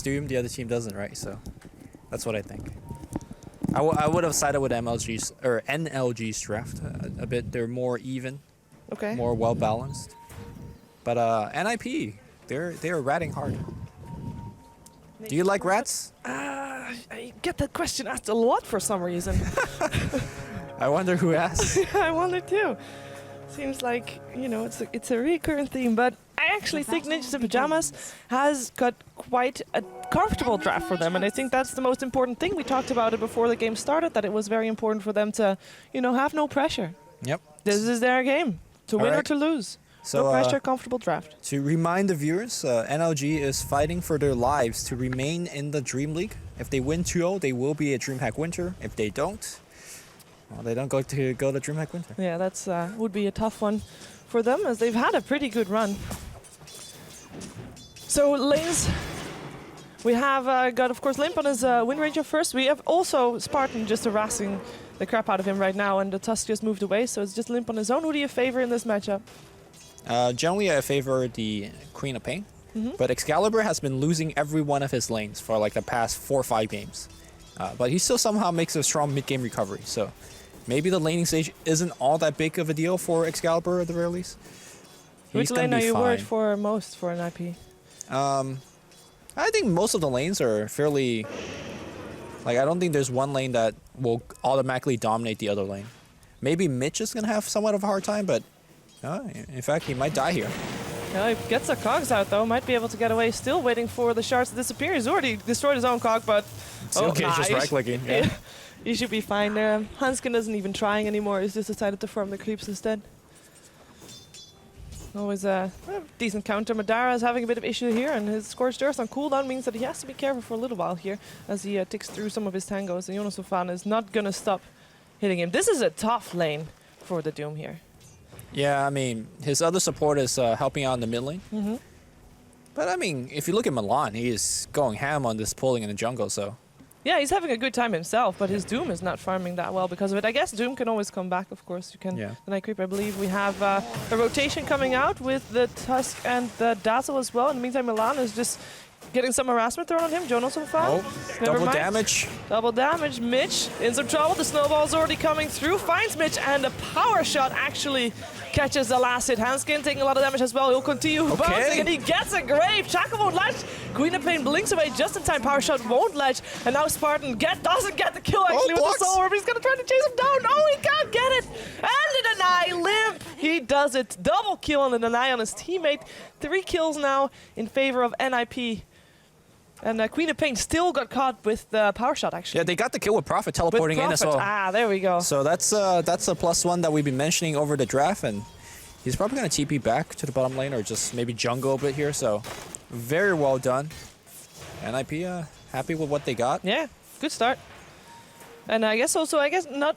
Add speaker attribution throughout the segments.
Speaker 1: Doom, the other team doesn't, right? So that's what I think. I would have sided with NLG's draft a bit. They're more even, more well balanced. But NiP, they're ratting hard. Do you like rats?
Speaker 2: I get that question asked a lot for some reason.
Speaker 1: I wonder who asked.
Speaker 2: I wonder too. Seems like, you know, it's a recurrent theme, but I actually think Ninjas in Pajamas has got quite a comfortable draft for them, and I think that's the most important thing. We talked about it before the game started, that it was very important for them to, you know, have no pressure.
Speaker 1: Yep.
Speaker 2: This is their game, to win or to lose.
Speaker 1: So,
Speaker 2: no pressure, comfortable draft.
Speaker 1: To remind the viewers, NLG is fighting for their lives to remain in the DreamLeague. If they win 2-0, they will be a DreamHack winter. If they don't, well, they don't go to DreamHack winter.
Speaker 2: Yeah, that's would be a tough one for them, as they've had a pretty good run. So lanes, we have got, of course, Limp on his win ranger first. We have also Spartan just harassing the crap out of him right now, and the Tusk just moved away, so it's just Limp on his own. Who do you favor in this matchup?
Speaker 1: Generally, I favor the Queen of Pain, but Excalibur has been losing every one of his lanes for like the past 4 or 5 games. But he still somehow makes a strong mid-game recovery, so maybe the laning stage isn't all that big of a deal for Excalibur at the very least.
Speaker 2: Which lane are you worried for most for NiP?
Speaker 1: I think most of the lanes are fairly... Like, I don't think there's one lane that will automatically dominate the other lane. Maybe Mitch is going to have somewhat of a hard time, but in fact, he might die here.
Speaker 2: Yeah, he gets the cogs out, though. Might be able to get away. Still waiting for the shards to disappear. He's already destroyed his own cog, but...
Speaker 1: Just right-clicking. Yeah.
Speaker 2: He should be fine there. Hanskin isn't even trying anymore. He's just decided to farm the creeps instead. Always a decent counter. Madara is having a bit of issue here, and his Scorched Earth on cooldown means that he has to be careful for a little while here as he ticks through some of his tangos. And Jonas Sofan is not going to stop hitting him. This is a tough lane for the Doom here.
Speaker 1: Yeah, I mean, his other support is helping out in the mid lane. But I mean, if you look at Milan, he is going ham on this pulling in the jungle, so...
Speaker 2: Yeah, he's having a good time himself, but his Doom is not farming that well because of it. I guess Doom can always come back, of course. You can.
Speaker 1: Yeah.
Speaker 2: The Night Creep, I believe we have a rotation coming out with the Tusk and the Dazzle as well. In the meantime, Milan is just getting some harassment thrown on him. Jonas so far.
Speaker 1: Double damage.
Speaker 2: Double damage. Mitch in some trouble. The snowball's already coming through. Finds Mitch, and a power shot actually catches the last hit. Hanskin taking a lot of damage as well. He'll continue bouncing, and he gets a grave. Chaka won't ledge. Queen of Pain blinks away just in time. Power shot won't ledge, and now Spartan doesn't get the kill actually with the soul orb. He's gonna try to chase him down. No, he can't get it. And an eye Limp. He does it. Double kill and an eye on his teammate. 3 kills now in favor of NiP. And Queen of Pain still got caught with the power shot, actually.
Speaker 1: Yeah, they got the kill with Prophet teleporting in as well.
Speaker 2: Ah, there we go.
Speaker 1: So that's a +1 that we've been mentioning over the draft, and he's probably going to TP back to the bottom lane or just maybe jungle a bit here. So very well done. NiP happy with what they got.
Speaker 2: Yeah, good start. And I guess not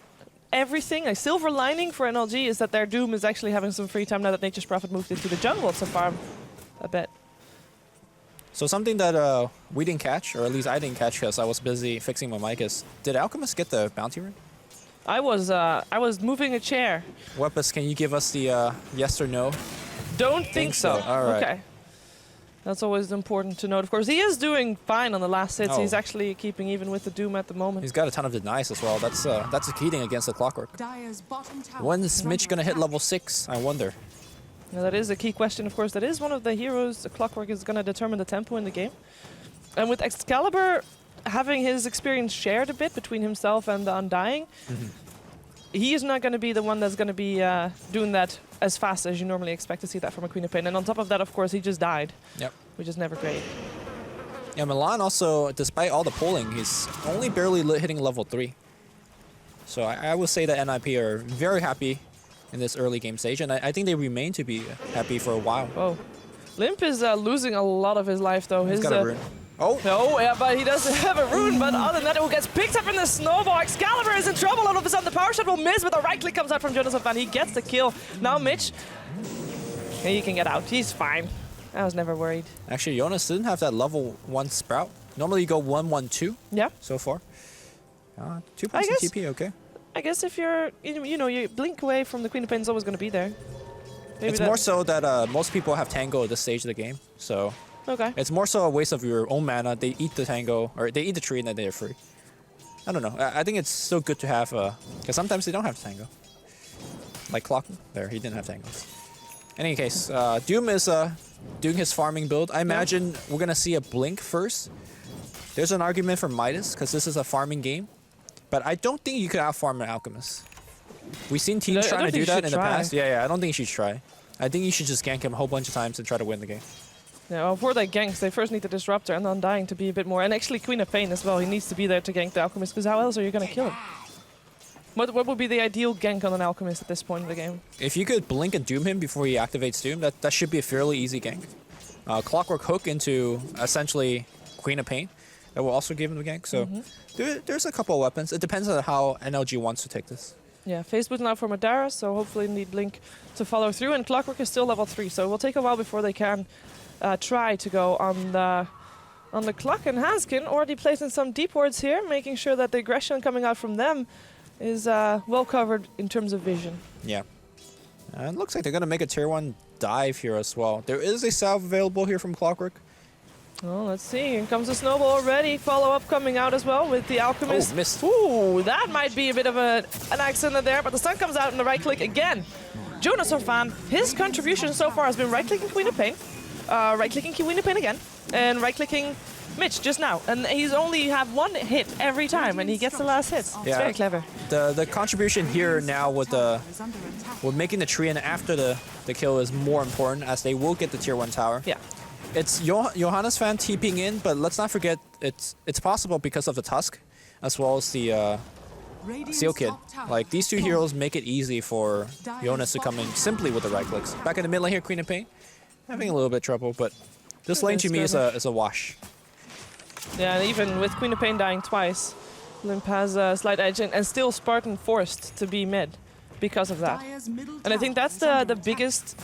Speaker 2: everything. A silver lining for NLG is that their Doom is actually having some free time now that Nature's Prophet moved into the jungle to farm a bit.
Speaker 1: So something that we didn't catch, or at least I didn't catch because I was busy fixing my mic, is did Alchemist get the bounty ring?
Speaker 2: I was moving a chair.
Speaker 1: Weapus, can you give us the yes or no?
Speaker 2: Don't think so.
Speaker 1: All right.
Speaker 2: Okay. That's always important to note. Of course, he is doing fine on the last hits.
Speaker 1: Oh.
Speaker 2: He's actually keeping even with the Doom at the moment.
Speaker 1: He's got a ton of denies as well. That's a key thing against the Clockwork. When is Mitch gonna hit level 6? I wonder.
Speaker 2: Now, that is a key question, of course. That is one of the heroes. The Clockwork is going to determine the tempo in the game. And with Excalibur having his experience shared a bit between himself and the Undying, he is not going to be the one that's going to be doing that as fast as you normally expect to see that from a Queen of Pain. And on top of that, of course, he just died. Yep. Which is never great.
Speaker 1: Yeah, Milan also, despite all the pulling, he's only barely hitting level 3. So I would say that NiP are very happy in this early game stage, and I think they remain to be happy for a while.
Speaker 2: Oh, Limp is losing a lot of his life, though.
Speaker 1: He's got a rune. Oh!
Speaker 2: No, yeah, but he doesn't have a rune, but other than that, it gets picked up in the snowball. Excalibur is in trouble. All of a sudden, the power shot will miss, but the right click comes out from Jonas Sofan. He gets the kill. Now Mitch, yeah, he can get out. He's fine. I was never worried.
Speaker 1: Actually, Jonas didn't have that level 1 sprout. Normally you go 1-1-2.
Speaker 2: Yeah.
Speaker 1: So far. 2 points in TP, okay.
Speaker 2: I guess if you're, you know, you blink away from the Queen of Pain is always going to be there.
Speaker 1: Maybe it's more so that most people have Tango at this stage of the game, so
Speaker 2: Okay.
Speaker 1: It's more so a waste of your own mana. They eat the tango, or they eat the tree and then they're free. I don't know. I think it's still good to have, because sometimes they don't have tango. Like Clock, there, he didn't have tangos. In any case, Doom is doing his farming build. I imagine we're gonna see a blink first. There's an argument for Midas, because this is a farming game. But I don't think you could out-farm an Alchemist. We've seen teams trying to do that in the past. Yeah, I don't think you should try. I think you should just gank him a whole bunch of times and try to win the game.
Speaker 2: Yeah, well, for the ganks, they first need the Disruptor and Undying to be a bit more. And actually Queen of Pain as well. He needs to be there to gank the Alchemist, because how else are you going to kill him? What would be the ideal gank on an Alchemist at this point in the game?
Speaker 1: If you could blink and Doom him before he activates Doom, that should be a fairly easy gank. Clockwork Hook into essentially Queen of Pain. That will also give him the gank. So there's a couple of weapons. It depends on how NLG wants to take this.
Speaker 2: Yeah, phase boot now for Madara, so hopefully need Blink to follow through. And Clockwork is still level 3, so it will take a while before they can try to go on the clock. And Hanskin already placing some deep wards here, making sure that the aggression coming out from them is well covered in terms of vision.
Speaker 1: Yeah. It looks like they're going to make a tier 1 dive here as well. There is a salve available here from Clockwork.
Speaker 2: Oh, let's see. Here comes the snowball already. Follow-up coming out as well with the Alchemist.
Speaker 1: Oh, missed.
Speaker 2: Ooh, that might be a bit of an accident there, but the stun comes out and the right-click again. Jonas Orphan, his contribution so far has been right-clicking Queen of Pain, right-clicking Queen of Pain again, and right-clicking Mitch just now. And he's only have one hit every time, and he gets the last hit. It's very clever.
Speaker 1: The contribution here now with making the tree and after the kill is more important, as they will get the tier 1 tower.
Speaker 2: Yeah.
Speaker 1: It's Johannes fan TPing in, but let's not forget it's possible because of the Tusk, as well as the Seal Kid. Like, these two heroes make it easy for Jonas to come in simply with the right clicks. Back in the mid lane here, Queen of Pain, having a little bit of trouble, but this lane to me is a wash.
Speaker 2: Yeah, and even with Queen of Pain dying twice, Limp has a slight edge, and still Spartan forced to be mid because of that. And I think that's the biggest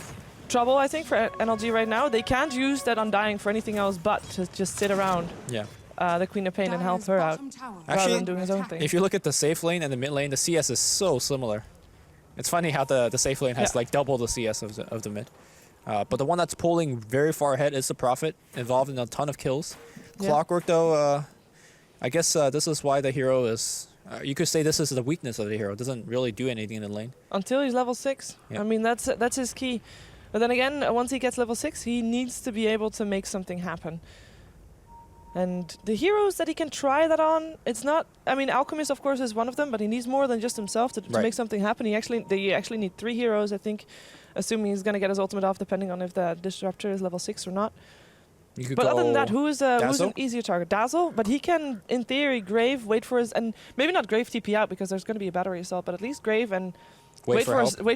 Speaker 2: trouble, I think, for NLG right now. They can't use that Undying for anything else but to just sit around the Queen of Pain and help her out, rather than doing his own thing.
Speaker 1: If you look at the safe lane and the mid lane, the CS is so similar. It's funny how the safe lane has like double the CS of the mid. But the one that's pulling very far ahead is the Prophet, involved in a ton of kills. Clockwork, though, I guess this is why the hero is... you could say this is the weakness of the hero. It doesn't really do anything in the lane.
Speaker 2: Until he's level 6. I mean, that's his key. But then again, once he gets level 6, he needs to be able to make something happen. And the heroes that he can try that on, it's not... I mean, Alchemist, of course, is one of them, but he needs more than just himself to make something happen. They actually need 3 heroes, I think, assuming he's going to get his ultimate off, depending on if the Disruptor is level 6 or not. But other than that, who's an easier target? Dazzle, but he can, in theory, Grave, wait for his... And maybe not Grave TP out, because there's going to be a battery assault, but at least Grave and... Wait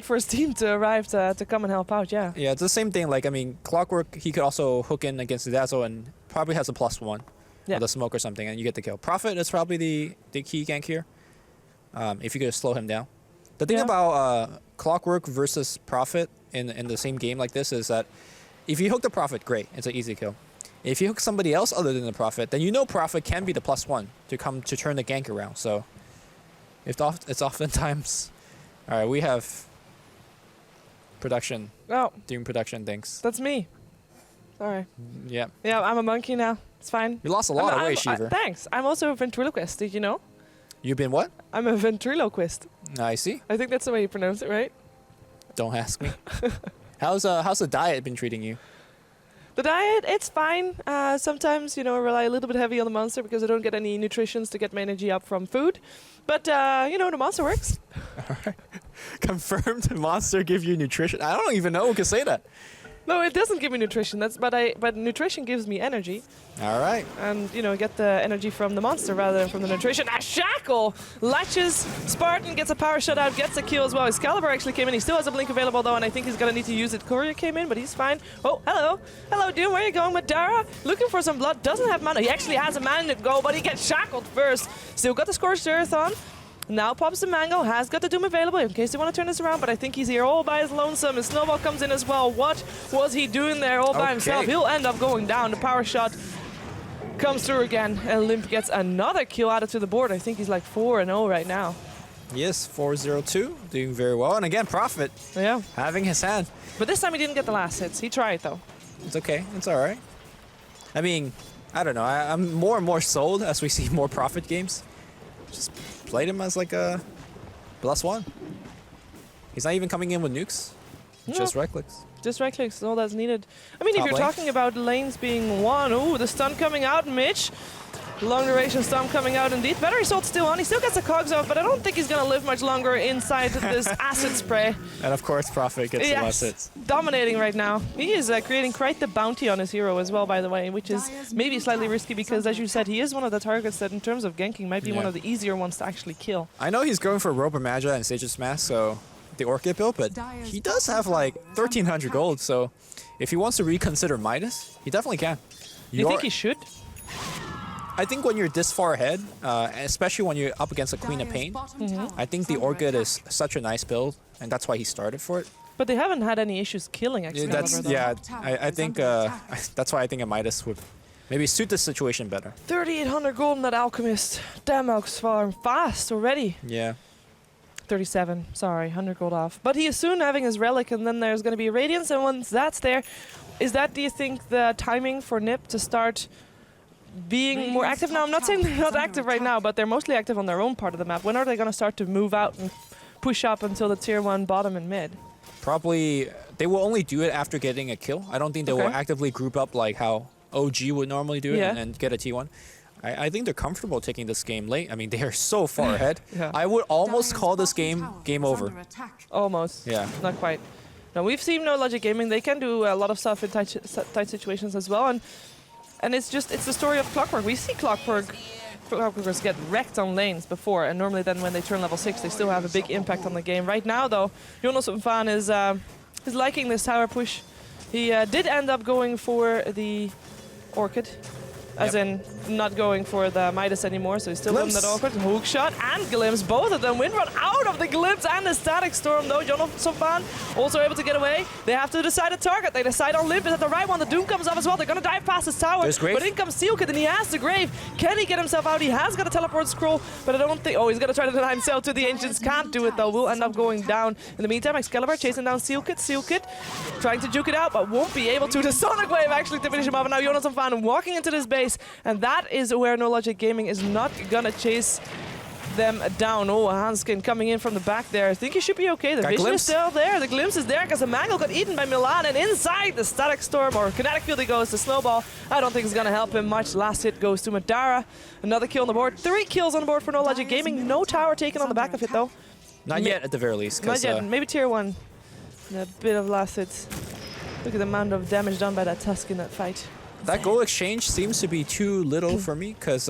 Speaker 2: for his team to arrive to come and help out, Yeah,
Speaker 1: it's the same thing. Like, I mean, Clockwork, he could also hook in against the Dazzle and probably has a +1 with a smoke or something, and you get the kill. Prophet is probably the key gank here, if you could slow him down. The thing about Clockwork versus Prophet in the same game like this is that if you hook the Prophet, great, it's an easy kill. If you hook somebody else other than the Prophet, then you know Prophet can be the +1 to turn the gank around. So it's oftentimes... All right, we have production.
Speaker 2: Oh.
Speaker 1: Doing production things.
Speaker 2: That's me. Sorry.
Speaker 1: Yeah.
Speaker 2: Yeah, I'm a monkey now. It's fine.
Speaker 1: You lost a lot of weight, Shiver.
Speaker 2: Thanks. I'm also a ventriloquist. Did you know?
Speaker 1: You've been what?
Speaker 2: I'm a ventriloquist.
Speaker 1: I see.
Speaker 2: I think that's the way you pronounce it, right?
Speaker 1: Don't ask me. How's the diet been treating you?
Speaker 2: The diet, it's fine. Sometimes, I rely a little bit heavy on the monster because I don't get any nutritions to get my energy up from food. But, the monster works.
Speaker 1: All right. Confirmed the monster give you nutrition. I don't even know who can say that.
Speaker 2: No, it doesn't give me nutrition. But nutrition gives me energy.
Speaker 1: All right.
Speaker 2: And, get the energy from the monster rather than from the nutrition. Shackle latches. Spartan gets a power shut out, gets a kill as well. Excalibur actually came in. He still has a blink available, though, and I think he's going to need to use it. Courier came in, but he's fine. Oh, hello. Hello, Doom. Where are you going? Madara looking for some blood. Doesn't have mana. He actually has a mana to go, but he gets shackled first. Still got the Scorched Earth on. Now pops the Mango, has got the Doom available in case they want to turn this around, but I think he's here all by his lonesome, and Snowball comes in as well. What was he doing there all by himself? He'll end up going down. The power shot comes through again, and Limp gets another kill added to the board. I think he's like 4-0 right now.
Speaker 1: Yes, 4-0-2, doing very well. And again, Prophet having his hand.
Speaker 2: But this time he didn't get the last hits. He tried, though.
Speaker 1: It's okay. It's all right. I mean, I don't know. I'm more and more sold as we see more Prophet games. Just played him as like a +1. He's not even coming in with nukes. Just right clicks.
Speaker 2: Just right clicks, all that's needed. I mean, if
Speaker 1: Top
Speaker 2: you're
Speaker 1: lane.
Speaker 2: talking about lanes being won, ooh, the stun coming out, Mitch. Long duration stun coming out indeed. Battery Assault still on, he still gets the cogs off, but I don't think he's gonna live much longer inside this acid spray.
Speaker 1: And of course, Prophet gets the last hits.
Speaker 2: Dominating right now. He is creating quite the bounty on his hero as well, by the way, which is maybe slightly risky because, as you said, he is one of the targets that, in terms of ganking, might be one of the easier ones to actually kill.
Speaker 1: I know he's going for Roper Magi and Sage's Mask, so the Orchid build, but he does have like 1,300 gold, so if he wants to reconsider Midas, he definitely can.
Speaker 2: You think he should?
Speaker 1: I think when you're this far ahead, especially when you're up against a Queen of Pain, I think the Orchid is such a nice build, and that's why he started for it.
Speaker 2: But they haven't had any issues killing Excalibur.
Speaker 1: I think that's why I think a Midas would maybe suit the situation better.
Speaker 2: 3,800 gold in that Alchemist. Damn, Alch's farm fast already.
Speaker 1: Yeah.
Speaker 2: 37, sorry, 100 gold off. But he is soon having his Relic, and then there's going to be Radiance, and once that's there, is that, do you think, the timing for NiP to start being more active? Now, I'm not saying they're not active right now, but they're mostly active on their own part of the map. When are they going to start to move out and push up until the tier 1 bottom and mid?
Speaker 1: Probably, they will only do it after getting a kill. I don't think they will actively group up like how OG would normally do it and get a T1. I think they're comfortable taking this game late. I mean, they are so far ahead. I would almost call this game over.
Speaker 2: Almost.
Speaker 1: Yeah.
Speaker 2: Not quite. Now, we've seen NoLogic Gaming. They can do a lot of stuff in tight situations as well. And it's the story of Clockwork. We see Clockworkers get wrecked on lanes before, and normally then when they turn level 6, they still have a big impact on the game. Right now, though, Jonas Fan is liking this tower push. He did end up going for the Orchid, as in not going for the Midas anymore, so he's still in that Orchid. Hook shot and Glimpse, both of them. Windrun out of the Glimpse and the Static Storm, though. Jonas Fan also able to get away. They have to decide a target. They decide on Limp. Is that the right one? The Doom comes up as well. They're going to dive past his tower. But in comes Sealkit, and he has the Grave. Can he get himself out? He has got a teleport scroll, but I don't think... Oh, he's going to try to deny himself to the Ancients. Can't do it, though. Will end up going down. In the meantime, Excalibur chasing down Sealkit. Sealkit trying to juke it out, but won't be able to. The Sonic Wave actually to finish him off. And now Jonas Fan walking into this base, and that is where NoLogic Gaming is not gonna chase them down. Oh, Hanskin coming in from the back there. I think he should be okay. The vision is still there. The glimpse is there because the Mangle got eaten by Milan, and inside the Static Storm, or Kinetic Field he goes. The Snowball, I don't think it's gonna help him much. Last hit goes to Madara. Another kill on the board. 3 kills on the board for NoLogic Gaming. No tower taken on the back of it, though.
Speaker 1: Not yet, at the very least.
Speaker 2: Not yet. Maybe tier 1. A bit of last hits. Look at the amount of damage done by that Tusk in that fight.
Speaker 1: That goal exchange seems to be too little for me, because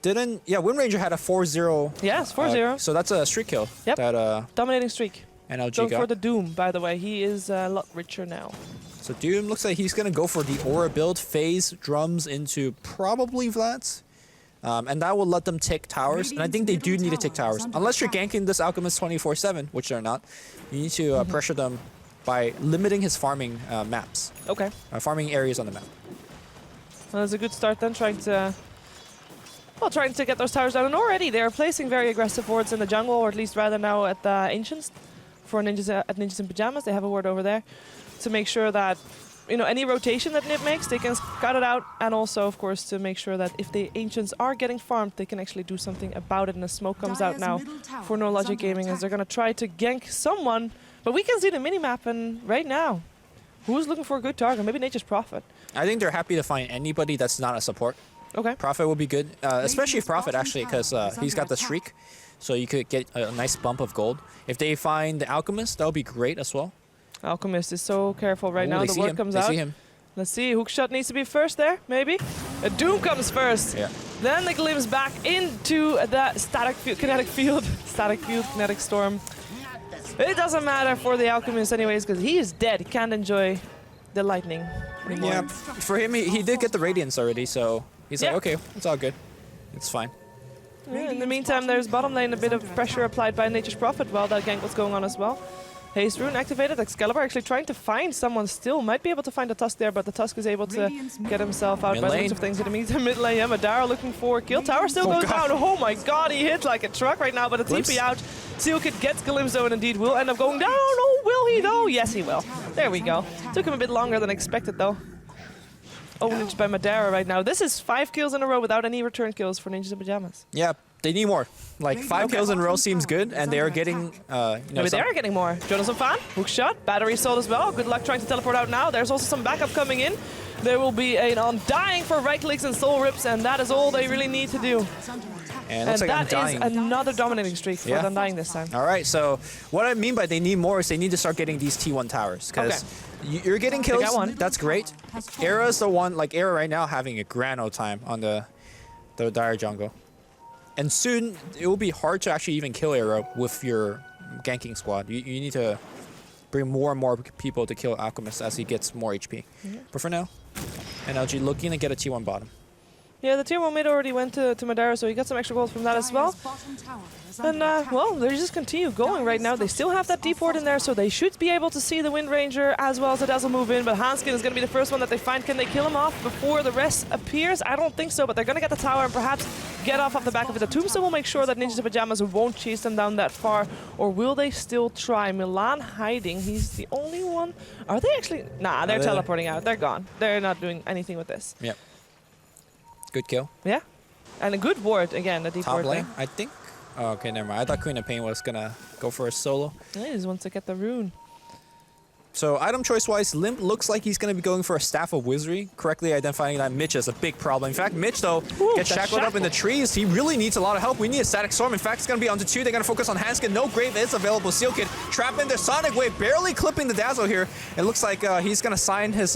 Speaker 1: Windranger had a 4-0.
Speaker 2: Yes, 4-0.
Speaker 1: So that's a streak kill.
Speaker 2: Yep.
Speaker 1: That
Speaker 2: dominating streak.
Speaker 1: NLG
Speaker 2: Going
Speaker 1: got.
Speaker 2: for the Doom, by the way. He is a lot richer now.
Speaker 1: So Doom looks like he's gonna go for the Aura build, phase drums into probably Vlad's. And that will let them take towers, and I think they do need to take towers. Unless you're ganking this Alchemist 24/7, which they're not, you need to pressure them by limiting his farming maps.
Speaker 2: Okay.
Speaker 1: Farming areas on the map.
Speaker 2: Well, that's a good start then, trying to get those towers down. And already they're placing very aggressive wards in the jungle, or at least rather now at the Ancients. For Ninjas at Ninjas in Pajamas, they have a ward over there to make sure that, you know, any rotation that NiP makes, they can cut it out, and also, of course, to make sure that if the Ancients are getting farmed, they can actually do something about it. And the smoke comes out now for NoLogic Gaming, as they're going to try to gank someone. But we can see the minimap, and right now, who's looking for a good target? Maybe Nature's Prophet.
Speaker 1: I think they're happy to find anybody that's not a support.
Speaker 2: Okay.
Speaker 1: Prophet would be good, especially if Prophet, actually, because he's got the streak, so you could get a nice bump of gold. If they find the Alchemist, that would be great as well.
Speaker 2: Alchemist is so careful right now. The word comes out.
Speaker 1: They see him.
Speaker 2: Let's see. Hookshot needs to be first there, maybe. A Doom comes first.
Speaker 1: Yeah.
Speaker 2: Then the glimpse back into the kinetic field, kinetic storm. It doesn't matter for the Alchemist anyways, because he is dead. He can't enjoy the lightning anymore.
Speaker 1: Yeah, for him, he did get the Radiance already, so he's like, okay, it's all good. It's fine.
Speaker 2: Yeah, in the meantime, there's bottom lane, a bit of pressure applied by Nature's Prophet while that gank was going on as well. Haste Rune activated. Excalibur actually trying to find someone still. Might be able to find the Tusk there, but the Tusk is able to get himself out by the looks of things. In the meantime, mid lane, Madara looking for kill. Tower still goes down. Oh my god, he hit like a truck right now, but a TP out. Sealkit gets Glimpse though, and indeed will end up going down. Oh, will he though? Yes, he will. There we go. Took him a bit longer than expected though. owned by Madara right now. This is 5 kills in a row without any return kills for Ninjas in Pajamas.
Speaker 1: Yeah, they need more. Like 5 kills in a row seems good, and they are getting,
Speaker 2: Maybe they are getting more. Jonathan Fan, hook shot, battery sold as well. Good luck trying to teleport out now. There's also some backup coming in. There will be an undying for right clicks and soul rips, and that is all they really need to do.
Speaker 1: And it looks like
Speaker 2: that is another dominating streak for the Undying this time.
Speaker 1: All right, so what I mean by they need more is they need to start getting these T1 towers. Because you're getting kills, that's great. Era's the one, like Era right now having a grand old time on the Dire jungle. And soon, it will be hard to actually even kill Era with your ganking squad. You need to bring more and more people to kill Alchemist as he gets more HP. But for now, NLG looking to get a T1 bottom.
Speaker 2: Yeah, the tier 1 mid already went to Madara, so he got some extra gold from that as well. And, well, they just continue going right now. They still have that D-port in there, so they should be able to see the Wind Ranger as well as the Dazzle move in. But Hanskin is going to be the first one that they find. Can they kill him off before the rest appears? I don't think so, but they're going to get the tower and perhaps get off the back of it. The Tombstone will make sure that Ninjas in Pajamas won't chase them down that far. Or will they still try? Milan hiding. He's the only one. Are they actually? Nah, they're teleporting out. They're gone. They're not doing anything with this.
Speaker 1: Yep. Good kill.
Speaker 2: Yeah. And a good ward, again, a deep
Speaker 1: Top
Speaker 2: ward
Speaker 1: lane,
Speaker 2: there.
Speaker 1: I think. Oh, okay, never mind. I thought Queen of Pain was going to go for a solo.
Speaker 2: Yeah, he just wants to get the rune.
Speaker 1: So item choice-wise, Limp looks like he's going to be going for a Staff of Wizardry, correctly identifying that Mitch is a big problem. In fact, Mitch, though, gets shackled up in the trees. He really needs a lot of help. We need a Static Storm. In fact, it's going to be onto 2. They're going to focus on Hanskin. No Grave is available. Seal Kid trapped in the Sonic Wave, barely clipping the Dazzle here. It looks like he's going to sign his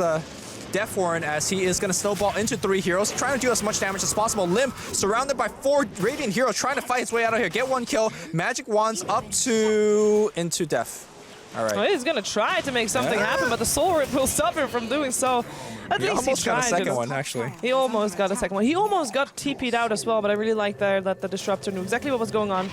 Speaker 1: Death Warrant as he is going to snowball into 3 heroes, trying to do as much damage as possible. Limp surrounded by 4 Radiant heroes, trying to fight his way out of here. Get 1 kill. Magic Wands up to into death. All right.
Speaker 2: Well, he's going to try to make something happen, but the Soul Rip will stop him from doing so. At least
Speaker 1: almost got a second one, actually.
Speaker 2: He almost got a second one. He almost got TP'd out as well, but I really like there that the Disruptor knew exactly what was going on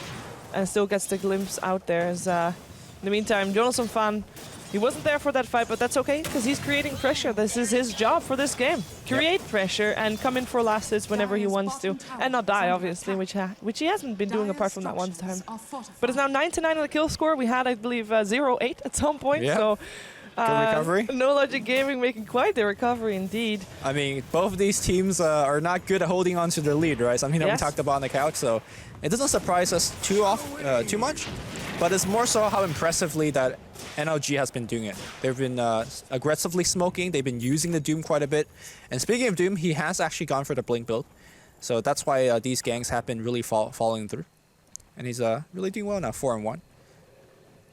Speaker 2: and still gets the glimpse out there. As, in the meantime, Jonathan Fan, he wasn't there for that fight, but that's okay, because he's creating pressure. This is his job for this game. Create pressure and come in for last hits whenever he wants to. And not die, obviously, which he hasn't been doing apart from that one time. But it's now 9-9 on the kill score. We had, I believe, 0-8 at some point.
Speaker 1: Yeah.
Speaker 2: So,
Speaker 1: good recovery.
Speaker 2: No Logic Gaming making quite the recovery indeed.
Speaker 1: I mean, both of these teams are not good at holding on to their lead, right? Something that we talked about on the couch, so it doesn't surprise us too much. But it's more so how impressively that NLG has been doing it. They've been aggressively smoking. They've been using the Doom quite a bit. And speaking of Doom, he has actually gone for the Blink build. So that's why these gangs have been really following through. And he's really doing well now, 4-1.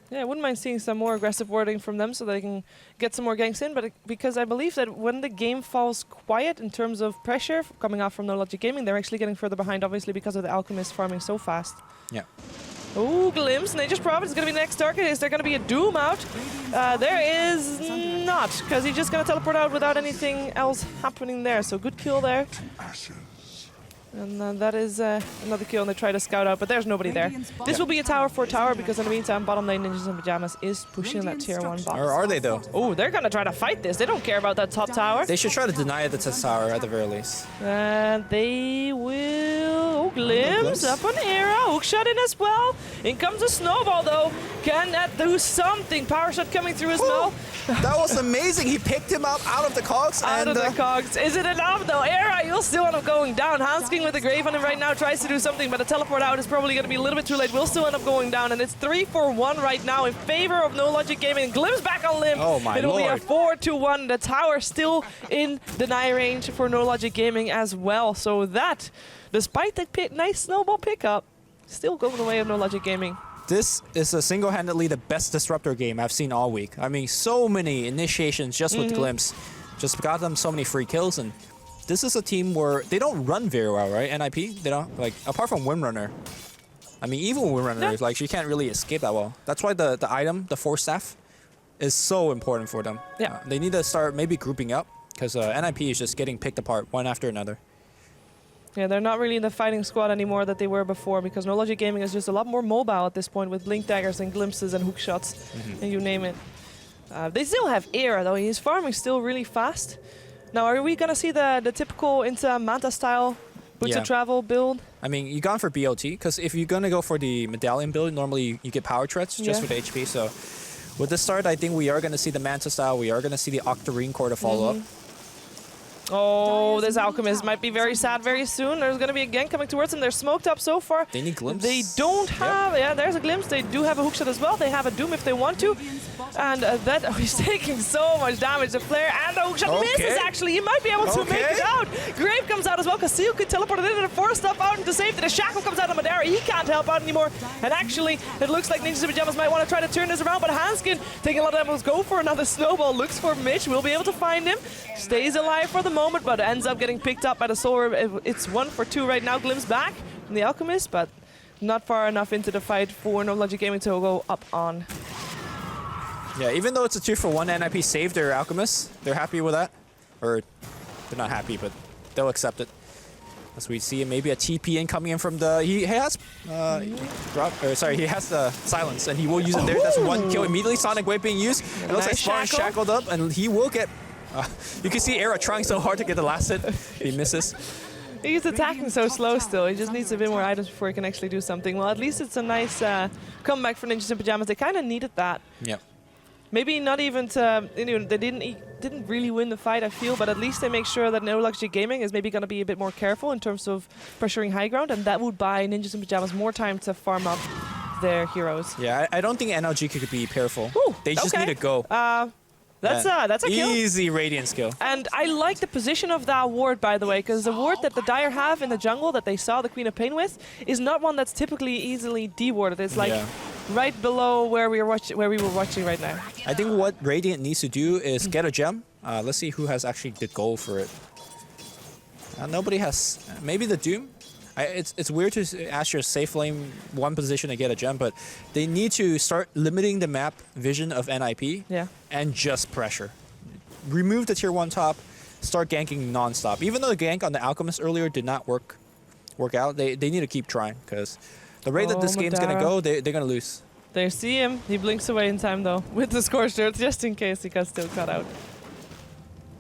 Speaker 2: Yeah, I wouldn't mind seeing some more aggressive wording from them so they can get some more ganks in, but because I believe that when the game falls quiet in terms of pressure coming out from No Logic Gaming, they're actually getting further behind, obviously, because of the Alchemist farming so fast.
Speaker 1: Yeah.
Speaker 2: Oh, Glimpse. Nature's Prophet is going to be the next target. Is there going to be a Doom out? There is not, because he's just going to teleport out without anything else happening there. So good kill there. And that is another kill, and they try to scout out, but there's nobody there. This will be a tower for tower, because in the meantime, bottom lane Ninjas in Pajamas is pushing that tier 1 box.
Speaker 1: Or are they, though?
Speaker 2: Oh, they're going to try to fight this. They don't care about that top tower.
Speaker 1: They should try to deny the top tower at the very least.
Speaker 2: They will... Oh, Glimpse up on Era. Hook shot in as well. In comes a Snowball, though. Can that do something? Power shot coming through as well.
Speaker 1: That was amazing. He picked him up out of the cogs.
Speaker 2: Out of the cogs. Is it enough, though? Era, you'll still end up going down. Hansking with the Grave on him right now tries to do something, but the teleport out is probably going to be a little bit too late. We'll still end up going down, and it's 3-4-1 right now in favor of No Logic Gaming. Glimpse back on Limp.
Speaker 1: Oh my
Speaker 2: It'll
Speaker 1: lord.
Speaker 2: be a 4-1. The tower still in deny range for No Logic Gaming as well. So that, despite the nice snowball pickup, still going the way of No Logic Gaming.
Speaker 1: This is single-handedly the best Disruptor game I've seen all week. I mean, so many initiations just with Glimpse. Just got them so many free kills, and this is a team where they don't run very well, right? NiP, they don't, like, apart from Windrunner. I mean, even Windrunner, like, she can't really escape that well. That's why the item, the Force Staff, is so important for them.
Speaker 2: Yeah.
Speaker 1: They need to start maybe grouping up, because NiP is just getting picked apart one after another.
Speaker 2: Yeah, they're not really in the fighting squad anymore that they were before, because No Logic Gaming is just a lot more mobile at this point with blink daggers and glimpses and hook shots, and you name it. They still have Era, though. He's farming still really fast. Now, are we going to see the typical into Manta style boots of travel build?
Speaker 1: I mean, you've gone for BOT, because if you're going to go for the medallion build, normally you get power threats just for the HP. So with this start, I think we are going to see the Manta style. We are going to see the Octarine core to follow up.
Speaker 2: Oh, this Alchemist might be very sad very soon. There's going to be a gank coming towards them. They're smoked up so far.
Speaker 1: They need glimpse.
Speaker 2: They don't have... Yep. Yeah, there's a glimpse. They do have a hookshot as well. They have a Doom if they want to. And he's taking so much damage. The flare and the hookshot misses, actually. He might be able to make it out. Grave comes out as well, because Seal could teleport it in and force stuff out into safety. The Shackle comes out of Madara. He can't help out anymore. And actually, it looks like Ninjas in Pajamas might want to try to turn this around, but Hanskin, taking a lot of damage, go for another snowball. Looks for Mitch. Will be able to find him. Stays alive for the moment, but ends up getting picked up by the Soul. It's 1 for 2 right now. Glimpse back from the Alchemist, but not far enough into the fight for No Logic Gaming to go up on.
Speaker 1: Yeah, even though it's a 2 for 1, NiP saved their Alchemist. They're happy with that. Or, they're not happy, but they'll accept it. As we see maybe a TP in coming in from the... He has... he has the silence, and he will use it there. That's 1 kill immediately. Sonic Wave being used. It looks like Spawn shackled up, and he will get... you can see Era trying so hard to get the last hit. He misses.
Speaker 2: He's attacking so slow still. He just needs a bit more items before he can actually do something. Well, at least it's a nice comeback for Ninjas in Pajamas. They kind of needed that.
Speaker 1: Yep.
Speaker 2: Maybe not even to, they didn't really win the fight, I feel, but at least they make sure that No Logic Gaming is maybe going to be a bit more careful in terms of pressuring high ground, and that would buy Ninjas in Pajamas more time to farm up their heroes.
Speaker 1: Yeah, I don't think NLG could be careful. Ooh, they just need to go.
Speaker 2: That's a kill.
Speaker 1: Easy Radiant skill.
Speaker 2: And I like the position of that ward, by the way, because the ward that the Dire have in the jungle that they saw the Queen of Pain with is not one that's typically easily dewarded. It's like right below where we were watching right now.
Speaker 1: I think what Radiant needs to do is get a gem. Let's see who has actually the goal for it. Nobody has. Maybe the Doom. It's weird to ask your safe lane one position to get a gem, but they need to start limiting the map vision of NiP and just pressure. Remove the tier 1 top, start ganking non-stop. Even though the gank on the Alchemist earlier did not work out, they need to keep trying, because the rate that this game's going to go, they're going to lose.
Speaker 2: They see him. He blinks away in time, though, with the Scorched Earth, just in case he got still cut out.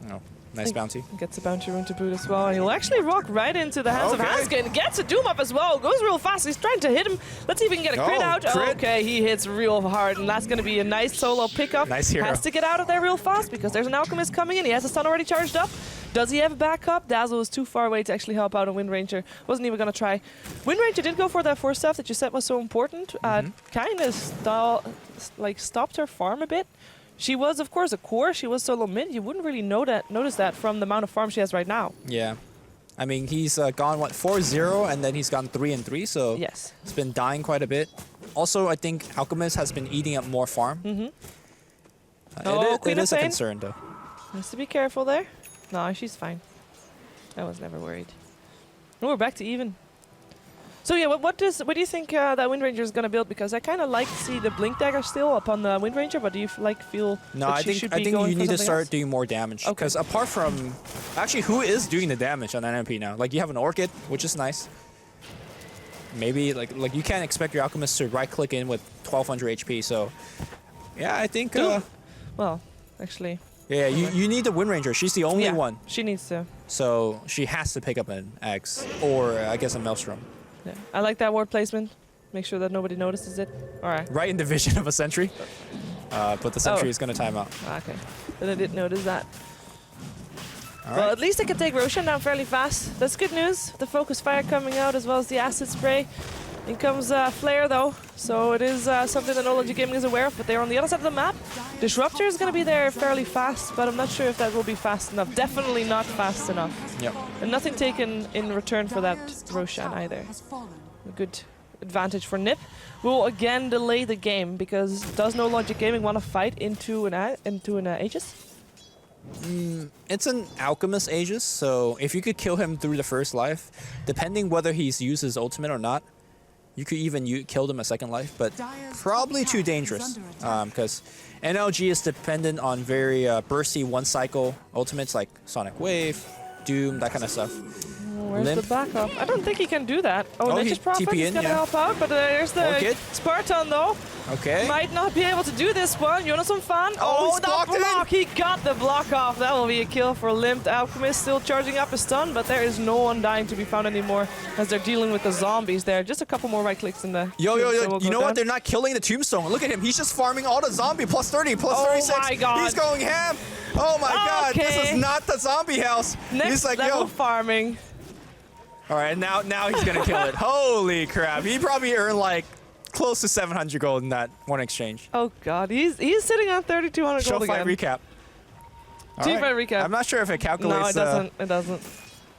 Speaker 1: Oh. Nice bounty.
Speaker 2: Gets a bounty rune to boot as well. And he'll actually rock right into the hands of Hanskin. Gets a Doom up as well. Goes real fast. He's trying to hit him. Let's see if we can get a crit out. Crit. Okay, he hits real hard. And that's going to be a nice solo pickup.
Speaker 1: Nice hero.
Speaker 2: Has to get out of there real fast because there's an Alchemist coming in. He has a stun already charged up. Does he have a backup? Dazzle is too far away to actually help out on Wind Ranger. Wasn't even going to try. Wind Ranger did go for that 4 stuff that you said was so important. Kind of stopped her farm a bit. She was, of course, a core. She was solo mid. You wouldn't really notice that from the amount of farm she has right now. Yeah.
Speaker 1: I mean, he's gone, what, 4-0, and then he's gone 3-3, so
Speaker 2: yes,
Speaker 1: it's been dying quite a bit. Also, I think Alchemist has been eating up more farm. It is a concern, though.
Speaker 2: Has to be careful there. No, she's fine. I was never worried. And we're back to even. So yeah, what do you think that Wind Ranger is going to build? Because I kind of like to see the Blink Dagger still up on the Wind Ranger, but do you feel
Speaker 1: no, I think you need to start doing more damage. Because apart from... Actually, who is doing the damage on NiP now? Like, you have an Orchid, which is nice. Maybe, like you can't expect your Alchemist to right-click in with 1200 HP, so... Yeah, I think...
Speaker 2: well, actually...
Speaker 1: Yeah, you need the Wind Ranger. She's the only one.
Speaker 2: She needs to.
Speaker 1: So, she has to pick up an Axe. Or, I guess, a Maelstrom.
Speaker 2: Yeah. I like that ward placement. Make sure that nobody notices it. All right.
Speaker 1: Right in the vision of a sentry. But the sentry is going to time out.
Speaker 2: Okay. Then I didn't notice that. Well, at least I can take Roshan down fairly fast. That's good news. The focus fire coming out as well as the acid spray. In comes Flare though. So it is something that No Logic Gaming is aware of, but they're on the other side of the map. Disruptor is going to be there fairly fast, but I'm not sure if that will be fast enough. Definitely not fast enough.
Speaker 1: Yep.
Speaker 2: And nothing taken in return for that Roshan either. A good advantage for NiP. We'll again delay the game because does No Logic Gaming want to fight into an Aegis?
Speaker 1: It's an Alchemist Aegis, so if you could kill him through the first life, depending whether he's used his ultimate or not, you could even kill him a second life, but probably too dangerous because NLG is dependent on very bursty one-cycle ultimates like Sonic Wave, Doom, that kind of stuff.
Speaker 2: Where's
Speaker 1: Limp.
Speaker 2: the backup? I don't think he can do that. Oh, Nature's Prophet
Speaker 1: TP
Speaker 2: is
Speaker 1: in,
Speaker 2: gonna
Speaker 1: yeah.
Speaker 2: help out, but there's the
Speaker 1: Orchid.
Speaker 2: Spartan though.
Speaker 1: Okay.
Speaker 2: Might not be able to do this one. Jonasson fan.
Speaker 1: Oh, he's
Speaker 2: the
Speaker 1: blocked it.
Speaker 2: block! He got the block off. That will be a kill for Limp. Alchemist still charging up a stun, but there is no one dying to be found anymore as they're dealing with the zombies there. Just a couple more right clicks in the.
Speaker 1: Yo.
Speaker 2: Will
Speaker 1: You know
Speaker 2: down.
Speaker 1: what? They're not killing the tombstone. Look at him. He's just farming all the zombie. Plus 30, plus
Speaker 2: Oh
Speaker 1: 36.
Speaker 2: my God.
Speaker 1: He's going ham. Oh my God. This
Speaker 2: Okay.
Speaker 1: is not the zombie house.
Speaker 2: Next
Speaker 1: He's like,
Speaker 2: level
Speaker 1: yo.
Speaker 2: farming.
Speaker 1: All right, now he's gonna kill it. Holy crap! He probably earned like close to 700 gold in that one exchange.
Speaker 2: Oh God, he's sitting on 3,200
Speaker 1: Show
Speaker 2: gold
Speaker 1: fight
Speaker 2: again.
Speaker 1: recap. All
Speaker 2: Team fight recap.
Speaker 1: I'm not sure if it calculates.
Speaker 2: No, it doesn't. It doesn't.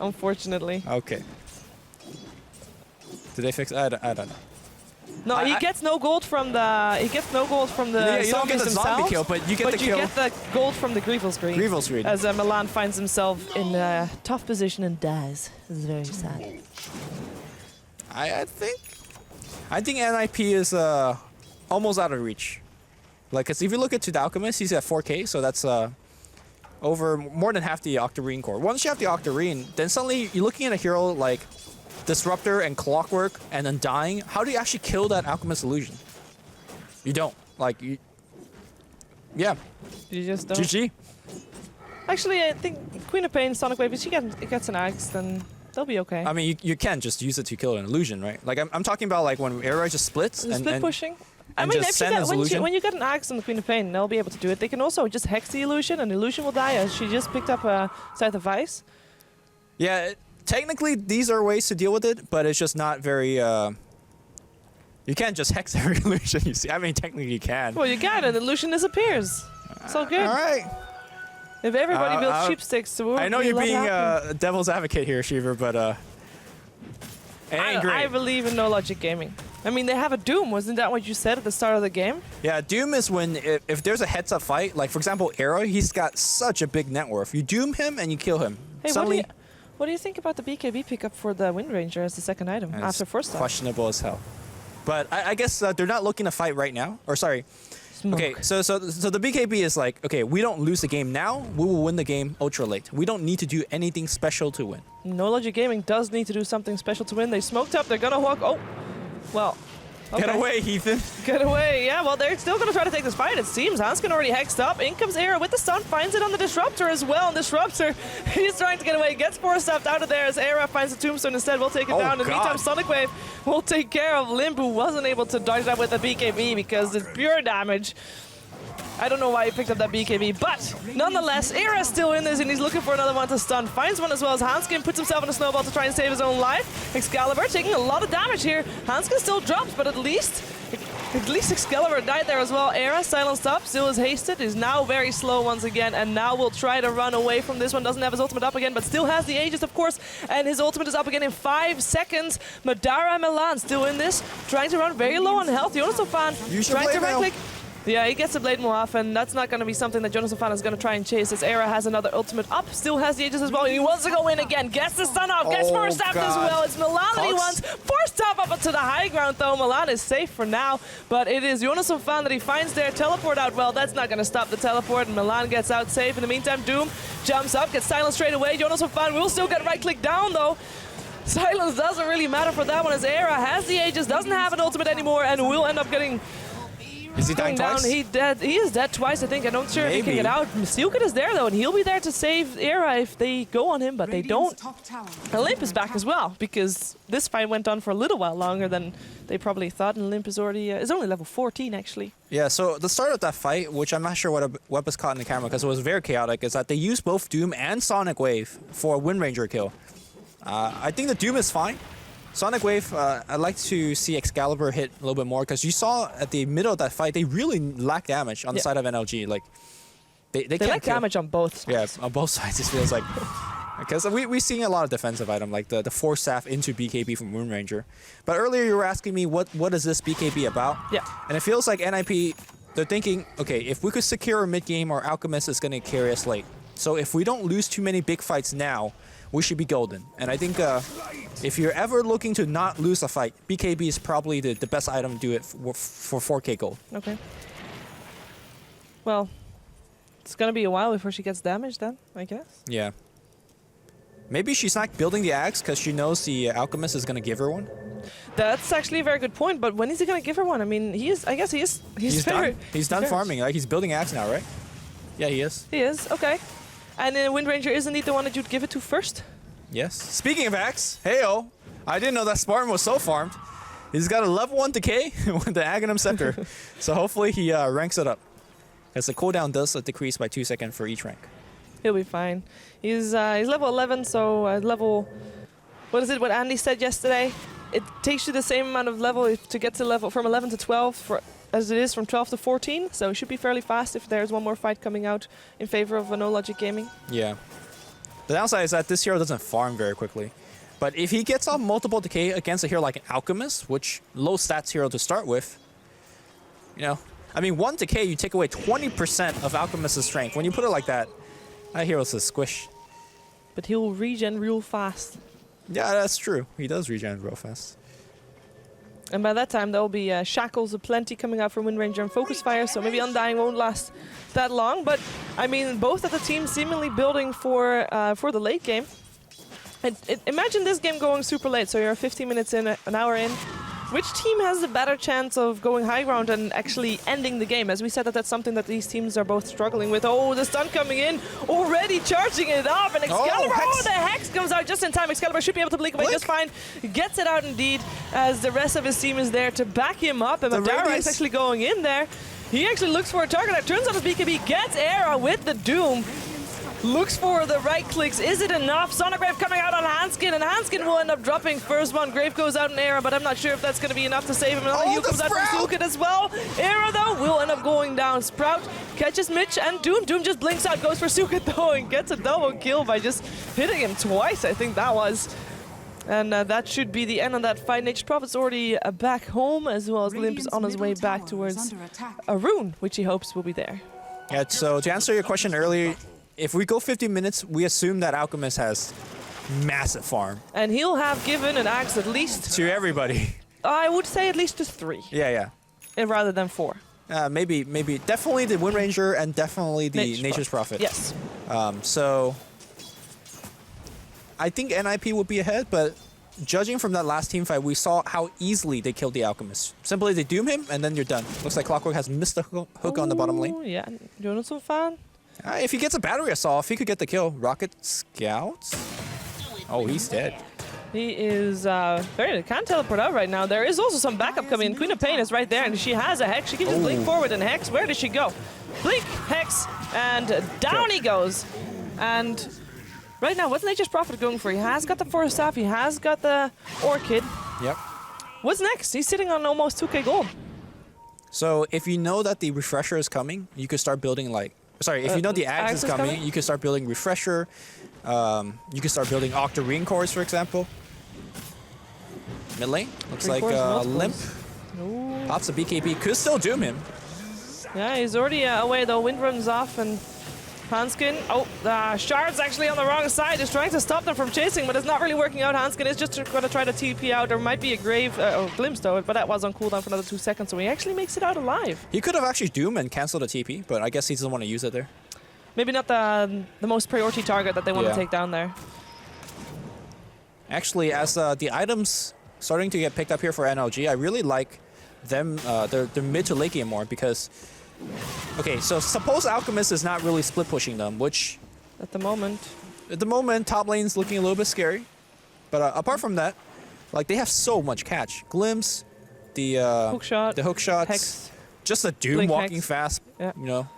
Speaker 2: Unfortunately.
Speaker 1: Okay. Did they fix? I don't know.
Speaker 2: No, he gets no gold from the. He gets no gold from the.
Speaker 1: Yeah, you don't get
Speaker 2: zombies
Speaker 1: the zombie
Speaker 2: themselves,
Speaker 1: kill, but you get the
Speaker 2: you
Speaker 1: kill.
Speaker 2: get the gold from the Greevil screen.
Speaker 1: Greevil screen.
Speaker 2: As Milan finds himself in a tough position and dies. This is very sad.
Speaker 1: I think NiP is almost out of reach. Like, 'cause if you look at the Alchemist, he's at 4K, so that's over more than half the Octarine core. Once you have the Octarine, then suddenly you're looking at a hero like Disruptor and Clockwork and then dying. How do you actually kill that Alchemist illusion? You don't. Like, yeah.
Speaker 2: You just don't.
Speaker 1: GG.
Speaker 2: Actually, I think Queen of Pain, Sonic Wave, if she gets an axe, then they'll be okay.
Speaker 1: I mean, you can just use it to kill an illusion, right? Like, I'm talking about like when Era just splits and
Speaker 2: split pushing. I
Speaker 1: and
Speaker 2: mean,
Speaker 1: just
Speaker 2: if you
Speaker 1: send
Speaker 2: get,
Speaker 1: his
Speaker 2: when,
Speaker 1: illusion.
Speaker 2: when you get an axe on the Queen of Pain, they'll be able to do it. They can also just hex the illusion, and the illusion will die as she just picked up a Scythe of Ice.
Speaker 1: Yeah, technically these are ways to deal with it, but it's just not very. You can't just hex every illusion you see. I mean, technically you can.
Speaker 2: Well, you can, and the illusion disappears. It's all good.
Speaker 1: All right.
Speaker 2: If everybody builds sheep sticks, we'll
Speaker 1: I know you're
Speaker 2: let
Speaker 1: being
Speaker 2: happen.
Speaker 1: a devil's advocate here, Shiver, but it ain't great.
Speaker 2: I believe in no logic gaming. I mean, they have a Doom. Wasn't that what you said at the start of the game?
Speaker 1: Yeah, Doom is when if there's a heads-up fight, like for example, Arrow, he's got such a big net worth. You Doom him and you kill him.
Speaker 2: Hey,
Speaker 1: Suddenly,
Speaker 2: what do you think about the BKB pickup for the Wind Ranger as the second item after first time?
Speaker 1: questionable as hell. But I guess they're not looking to fight right now. Or sorry.
Speaker 2: Smoke.
Speaker 1: Okay, so the BKB is like, okay, we don't lose the game now. We will win the game ultra late. We don't need to do anything special to win.
Speaker 2: No Logic Gaming does need to do something special to win. They smoked up. They're gonna walk. Oh, well. Okay.
Speaker 1: Get away, Heathen.
Speaker 2: Get away. Yeah, well, they're still going to try to take this fight, it seems. Hanskin already hexed up. In comes Era with the stun. Finds it on the Disruptor as well. And Disruptor, he's trying to get away. Gets force-staffed out of there as Era finds the Tombstone instead. We'll take it down. In the meantime, Sonic Wave will take care of Limp, who wasn't able to dodge that with the BKB because it's pure damage. I don't know why he picked up that BKB, but nonetheless, Era's still in this and he's looking for another one to stun. Finds one as well as Hanskin puts himself in a snowball to try and save his own life. Excalibur taking a lot of damage here. Hanskin still drops, but at least Excalibur died there as well. Era silenced up, still is hasted, is now very slow once again, and now will try to run away from this one. Doesn't have his ultimate up again, but still has the Aegis, of course, and his ultimate is up again in 5 seconds. Madara and Milan still in this, trying to run very low on health. Jonasson fan trying to right-click. Yeah, he gets the Blade Maul off, and that's not going to be something that Jonasson fan is going to try and chase. As Era has another ultimate up, still has the Aegis as well. He wants to go in again, gets the stun off, gets forced up as well. It's Milan that he wants. Forced up onto the high ground, though. Milan is safe for now, but it is Jonasson fan that he finds there. Teleport out, well, that's not going to stop the teleport, and Milan gets out safe. In the meantime, Doom jumps up, gets silenced straight away. Jonasson fan will still get right-click down, though. Silence doesn't really matter for that one, as Era has the Aegis, doesn't have an ultimate anymore, and will end up getting...
Speaker 1: Is he dying twice?
Speaker 2: He is dead twice, I think. I'm not sure if he can get out. Steelkid is there, though, and he'll be there to save Era if they go on him, but they don't. And Limp is back as well, because this fight went on for a little while longer than they probably thought, and Limp is already is only level 14, actually.
Speaker 1: Yeah, so the start of that fight, which I'm not sure what was caught in the camera because it was very chaotic, is that they used both Doom and Sonic Wave for a Wind Ranger kill. I think the Doom is fine. Sonic Wave, I'd like to see Excalibur hit a little bit more because you saw at the middle of that fight, they really lack damage on the side of NLG. Like, they can't
Speaker 2: lack damage on both sides.
Speaker 1: Yeah, on both sides, it feels like. Because we're seeing a lot of defensive item, like the Force Staff into BKB from Moon Ranger. But earlier you were asking me, what is this BKB about?
Speaker 2: Yeah.
Speaker 1: And it feels like NiP, they're thinking, okay, if we could secure a mid-game, our Alchemist is going to carry us late. So if we don't lose too many big fights now, we should be golden. And I think if you're ever looking to not lose a fight, BKB is probably the best item to do it for 4K gold.
Speaker 2: Okay. Well, it's going to be a while before she gets damaged then, I guess.
Speaker 1: Yeah. Maybe she's not building the axe because she knows the Alchemist is going to give her one.
Speaker 2: That's actually a very good point, but when is he going to give her one? I mean, I guess he's
Speaker 1: done. He's done farming. Like, he's building axe now, right? Yeah, he is.
Speaker 2: He is, okay. And Wind Ranger is indeed the one that you'd give it to first?
Speaker 1: Yes. Speaking of axe, heyo, I didn't know that Spartan was so farmed. He's got a level 1 decay with the Aghanim Scepter. So hopefully he ranks it up. Because the cooldown does decrease by 2 seconds for each rank.
Speaker 2: He'll be fine. He's level 11, so level... What is it, what Andy said yesterday? It takes you the same amount of level to get to level from 11 to 12 as it is from 12 to 14. So it should be fairly fast if there's one more fight coming out in favor of No Logic Gaming.
Speaker 1: Yeah. The downside is that this hero doesn't farm very quickly. But if he gets off multiple decay against a hero like an Alchemist, which low stats hero to start with, you know, I mean, 1 decay, you take away 20% of Alchemist's strength. When you put it like that, that hero's a squish.
Speaker 2: But he'll regen real fast.
Speaker 1: Yeah, that's true. He does regen real fast.
Speaker 2: And by that time, there'll be shackles aplenty coming out from Wind Ranger and Focus Fire, so maybe Undying won't last that long. But, I mean, both of the teams seemingly building for the late game. Imagine this game going super late, so you're 15 minutes in, an hour in. Which team has the better chance of going high ground and actually ending the game? As we said, that's something that these teams are both struggling with. Oh, the stun coming in, already charging it up, and Excalibur, the Hex comes out just in time. Excalibur should be able to blink away just fine. Gets it out indeed, as the rest of his team is there to back him up, and Madara is actually going in there. He actually looks for a target that turns out his BKB, gets Era with the Doom. Looks for the right clicks. Is it enough? Sonagrave coming out on Hanskin, and Hanskin will end up dropping first one. Grave goes out in Era, but I'm not sure if that's going to be enough to save him. Another Yu comes out from Sulkit as well. Era, though, will end up going down. Sprout catches Mitch and Doom. Doom just blinks out, goes for Sulkit, though, and gets a double kill by just hitting him twice, I think that was. And that should be the end of that fight. Nature's Prophet's already back home, as well as Limp is on his way back towards a rune, which he hopes will be there.
Speaker 1: Yeah, so to answer your question earlier, if we go 50 minutes, we assume that Alchemist has massive farm.
Speaker 2: And he'll have given an axe at least...
Speaker 1: to everybody.
Speaker 2: I would say at least to 3.
Speaker 1: Yeah.
Speaker 2: Rather than 4.
Speaker 1: Maybe. Definitely the Wind Ranger and definitely the Nature's Prophet.
Speaker 2: Yes.
Speaker 1: So... I think NiP would be ahead, but judging from that last team fight, we saw how easily they killed the Alchemist. Simply they doom him, and then you're done. Looks like Clockwork has missed the hook on the bottom lane.
Speaker 2: Yeah, Jonathan fan.
Speaker 1: If he gets a battery assault, if he could get the kill. Rocket Scouts? Oh, he's dead.
Speaker 2: He is can't teleport out right now. There is also some backup coming in. Queen of Pain is right there, and she has a Hex. She can just blink forward, and Hex, where does she go? Blink, Hex, and down he goes. And right now, what's Nature's Prophet going for? He has got the Forest Staff, he has got the Orchid.
Speaker 1: Yep.
Speaker 2: What's next? He's sitting on almost 2k gold.
Speaker 1: So if you know that the Refresher is coming, you could start building like... Sorry, if you know the Axe is coming, you can start building Refresher. You can start building Octarine cores, for example. Mid lane, looks like Limp.
Speaker 2: Ooh.
Speaker 1: Pops a BKB, could still doom him.
Speaker 2: Yeah, he's already away though. Wind runs off, and Hanskin. Shard's actually on the wrong side. He's trying to stop them from chasing, but it's not really working out. Hanskin is just going to try to TP out. There might be a Grave or Glimpse though, but that was on cooldown for another 2 seconds, so he actually makes it out alive.
Speaker 1: He could have actually doomed and canceled the TP, but I guess he doesn't want to use it there.
Speaker 2: Maybe not the most priority target that they want to take down there.
Speaker 1: Actually, as the items starting to get picked up here for NLG, I really like them, their mid to late game more, because okay, so suppose Alchemist is not really split pushing them, which
Speaker 2: at the moment
Speaker 1: top lane's looking a little bit scary. But apart from that, like they have so much catch. Glimpse, the hook shots,
Speaker 2: Hex,
Speaker 1: just a Doom
Speaker 2: Blink
Speaker 1: walking
Speaker 2: Hex.
Speaker 1: fast.
Speaker 2: Yeah.
Speaker 1: You know,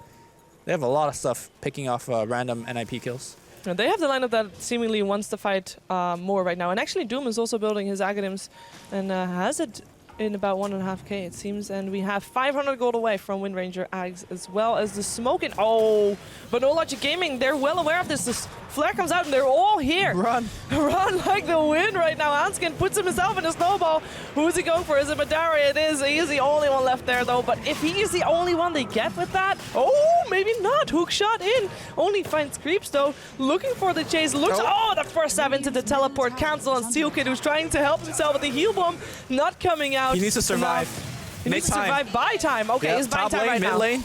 Speaker 1: they have a lot of stuff picking off random NiP kills.
Speaker 2: And they have the lineup that seemingly wants to fight more right now. And actually Doom is also building his Aghanims and has it in about 1.5k it seems, and we have 500 gold away from Wind Ranger Ags, as well as the smoke. And but No Logic Gaming, they're well aware of this. This flare comes out and they're all here.
Speaker 1: Run
Speaker 2: Like the wind right now. Hanskin puts himself in a snowball. Who's he going for? Is it Madara? It is. He is the only one left there though, but if he is the only one they get with that, maybe not. Hook shot in, only finds creeps though, looking for the chase. Looks, the first stab into the teleport, cancel on Steelkid, who's trying to help himself with the heal bomb, not coming out.
Speaker 1: He needs to survive.
Speaker 2: He needs to survive. Buy time. Okay, it's buy time right now.
Speaker 1: Mid lane.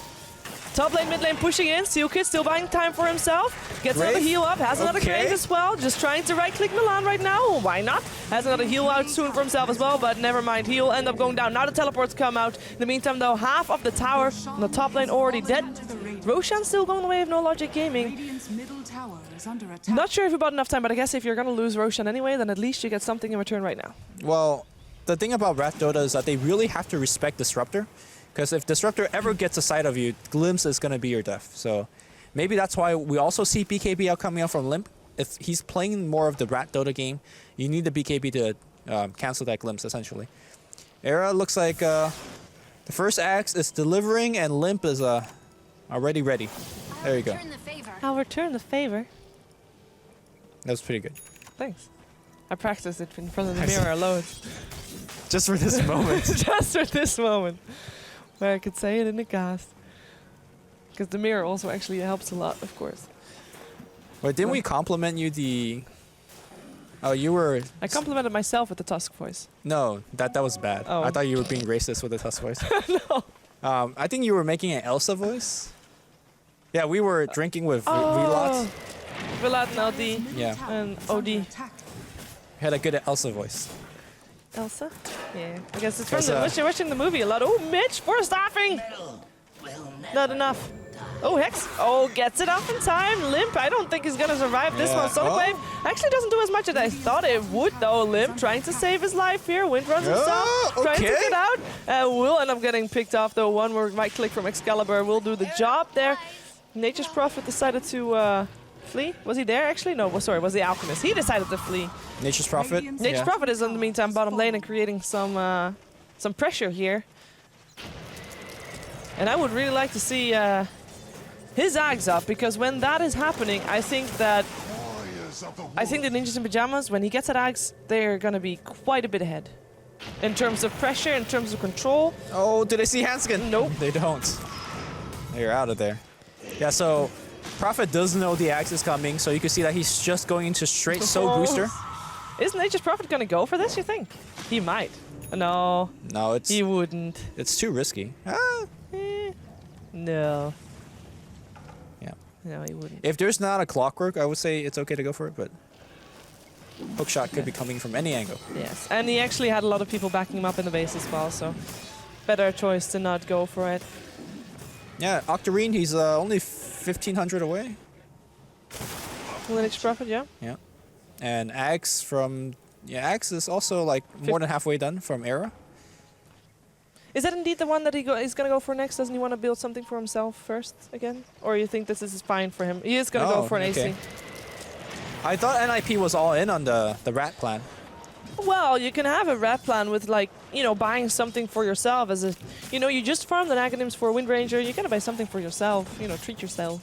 Speaker 2: Top lane, mid lane pushing in. Sealkid still buying time for himself. Gets another heal up, has another Grave as well. Just trying to right-click Milan right now. Why not? Has another heal out soon for himself as well, but never mind. He'll end up going down. Now the teleports come out. In the meantime, though, half of the tower on the top lane already dead. Roshan still going the way of No Logic Gaming. Not sure if you bought enough time, but I guess if you're going to lose Roshan anyway, then at least you get something in return right now.
Speaker 1: Well, the thing about Rat Dota is that they really have to respect Disruptor. Because if Disruptor ever gets a sight of you, Glimpse is going to be your death. So maybe that's why we also see BKB out coming out from Limp. If he's playing more of the Rat Dota game, you need the BKB to cancel that Glimpse, essentially. Era looks like the first axe is delivering, and Limp is already ready. There you go.
Speaker 2: I'll return the favor.
Speaker 1: That was pretty good.
Speaker 2: Thanks. I practiced it in front of the mirror alone.
Speaker 1: Just for this moment.
Speaker 2: Just for this moment. Where I could say it in the cast. Because the mirror also actually helps a lot, of course.
Speaker 1: Wait, didn't we compliment you the... Oh, you were...
Speaker 2: I complimented myself with the Tusk voice.
Speaker 1: No, that was bad.
Speaker 2: Oh.
Speaker 1: I thought you were being racist with the Tusk voice.
Speaker 2: No.
Speaker 1: I think you were making an Elsa voice. Yeah, we were drinking with Vilat.
Speaker 2: Vilat and LD.
Speaker 1: Yeah.
Speaker 2: And OD.
Speaker 1: Had a good Elsa voice.
Speaker 2: Elsa? Yeah. I guess it's from the watching the movie a lot. Oh, Mitch for staffing! Not enough. Oh, Hex. Oh, gets it off in time. Limp, I don't think he's going to survive this one. Sonic Wave actually doesn't do as much as I thought it would, though. Limp trying to save his life here. Wind runs himself. Trying to get out. Will end up getting picked off, though. One more right click from Excalibur will do the job there. Nature's Prophet decided to flee. Was he there, actually? No, sorry, was the Alchemist. He decided to flee.
Speaker 1: Nature's Prophet.
Speaker 2: Nature's Prophet is, in the meantime, bottom lane and creating some pressure here. And I would really like to see his Ags up, because when that is happening, I think the Ninjas in Pajamas, when he gets at Ags, they're going to be quite a bit ahead. In terms of pressure, in terms of control.
Speaker 1: Oh, do they see Hanskin?
Speaker 2: Nope.
Speaker 1: They don't. They're out of there. Yeah, so Prophet does know the Axe is coming, so you can see that he's just going into straight Soul Booster.
Speaker 2: Is Nature's Prophet going to go for this, you think? He might. No.
Speaker 1: No,
Speaker 2: he wouldn't.
Speaker 1: It's too risky.
Speaker 2: No.
Speaker 1: Yeah.
Speaker 2: No, he wouldn't.
Speaker 1: If there's not a Clockwork, I would say it's okay to go for it, but hookshot could be coming from any angle.
Speaker 2: Yes, and he actually had a lot of people backing him up in the base as well, so better choice to not go for it.
Speaker 1: Yeah, Octarine, he's only 1,500 away.
Speaker 2: Lineage Prophet, yeah.
Speaker 1: Yeah. And Axe from... Yeah, Axe is also like more than halfway done from Era.
Speaker 2: Is that indeed the one that he's going to go for next? Doesn't he want to build something for himself first again? Or you think this is fine for him? He is going to go for an AC.
Speaker 1: I thought NiP was all in on the rat plan.
Speaker 2: Well, you can have a rat plan with, like, you know, buying something for yourself as a, you know, you just farmed an Acronyms for Wind Ranger, you gotta buy something for yourself, you know, treat yourself.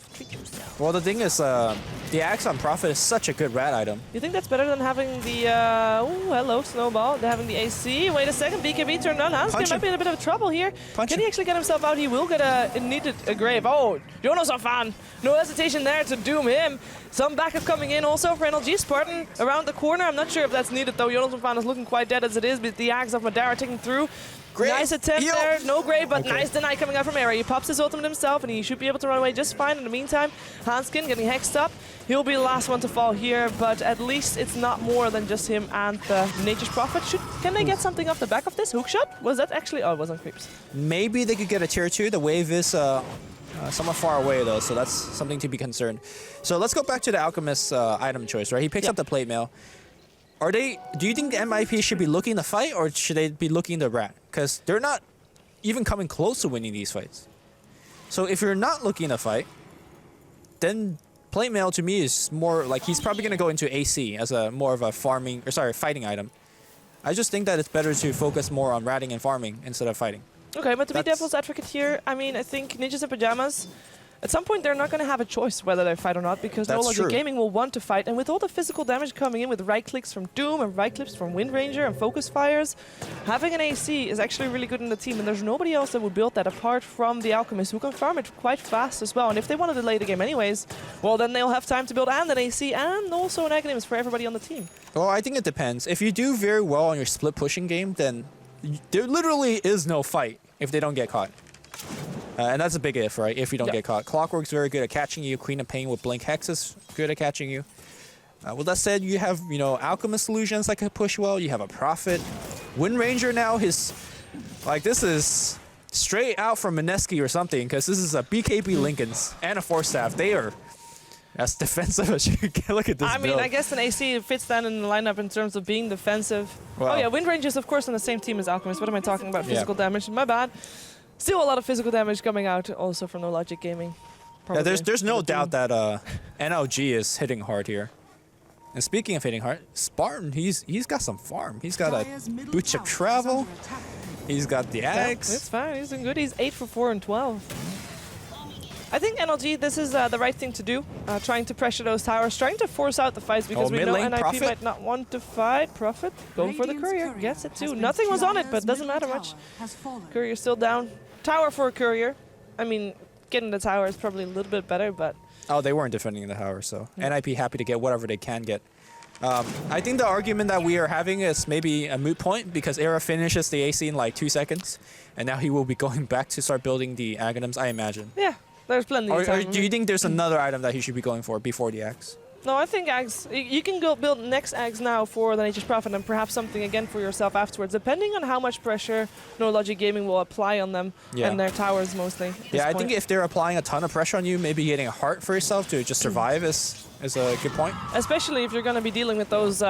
Speaker 1: Well, the thing is, the Axe on Prophet is such a good rat item.
Speaker 2: You think that's better than having the, oh, hello, Snowball, having the AC? Wait a second, BKB turned on, Hanskin might be in a bit of trouble here. Can he actually get himself out? He will get a grave. Oh, Jonas are fan. No hesitation there to doom him. Some backup coming in also for NLG. Spartan around the corner. I'm not sure if that's needed though. Jonas fan is looking quite dead as it is, but the Axe of Madara taking through. Grave. Nice attempt there. No grave, but nice deny coming out from Era. He pops his ultimate himself, and he should be able to run away just fine. In the meantime, Hanskin getting hexed up. He'll be the last one to fall here, but at least it's not more than just him and the Nature's Prophet. Can they get something off the back of this? Hookshot? Was that actually... Oh, it wasn't creeps.
Speaker 1: Maybe they could get a tier 2. The wave is somewhat far away, though, so that's something to be concerned. So let's go back to the Alchemist item choice, right? He picks up the plate mail. Do you think the NiP should be looking to fight, or should they be looking to rat? Because they're not even coming close to winning these fights. So if you're not looking to fight, then plate mail to me is more like he's probably going to go into AC as a more of a fighting item. I just think that it's better to focus more on ratting and farming instead of fighting.
Speaker 2: Okay, but to be devil's advocate here, I mean, I think Ninjas in Pajamas, at some point they're not going to have a choice whether they fight or not, because No Logic Gaming will want to fight, and with all the physical damage coming in with right clicks from Doom and right clicks from Wind Ranger and focus fires, having an AC is actually really good in the team, and there's nobody else that would build that apart from the Alchemist, who can farm it quite fast as well. And if they want to delay the game anyways, well, then they'll have time to build and an AC and also an Aghanim's for everybody on the team.
Speaker 1: Well, I think it depends. If you do very well on your split pushing game, then there literally is no fight if they don't get caught. And that's a big if, right? If you don't get caught. Clockwork's very good at catching you. Queen of Pain with Blink Hex is good at catching you. With that said, you have, you know, Alchemist Illusions that could push well. You have a Prophet. Wind Ranger now, like, this is straight out from Mineski or something, because this is a BKB Lincolns and a Force Staff. They are as defensive as you can. Look at this build.
Speaker 2: I guess an AC fits that in the lineup in terms of being defensive. Wow. Oh yeah, Wind Ranger is of course on the same team as Alchemist. What am I talking about? Physical damage. My bad. Still a lot of physical damage coming out also from NoLogic Gaming.
Speaker 1: Probably. Yeah, there's no doubt that NLG is hitting hard here. And speaking of hitting hard, Spartan, he's got some farm. He's got a Butch of Travel. He's got the Axe.
Speaker 2: It's fine. He's doing good. He's 8 for 4 and 12. I think NLG, this is the right thing to do. Trying to pressure those towers, trying to force out the fights because we know NiP
Speaker 1: Prophet
Speaker 2: might not want to fight. Prophet, going for the Courier. Gets it too. Nothing was on it, but doesn't matter much. Courier still down. Tower for a Courier. I mean, getting the tower is probably a little bit better, but...
Speaker 1: Oh, they weren't defending the tower, so NiP happy to get whatever they can get. I think the argument that we are having is maybe a moot point because Era finishes the AC in like 2 seconds, and now he will be going back to start building the Aghanims, I imagine.
Speaker 2: Yeah, there's plenty of time.
Speaker 1: Or do you think there's another item that he should be going for before the Axe?
Speaker 2: No, I think Axe, you can go build next Axe now for the Nature's Prophet and perhaps something again for yourself afterwards, depending on how much pressure NoLogic Gaming will apply on them and their towers mostly.
Speaker 1: Yeah, I think if they're applying a ton of pressure on you, maybe getting a heart for yourself to just survive is a good point.
Speaker 2: Especially if you're going to be dealing with those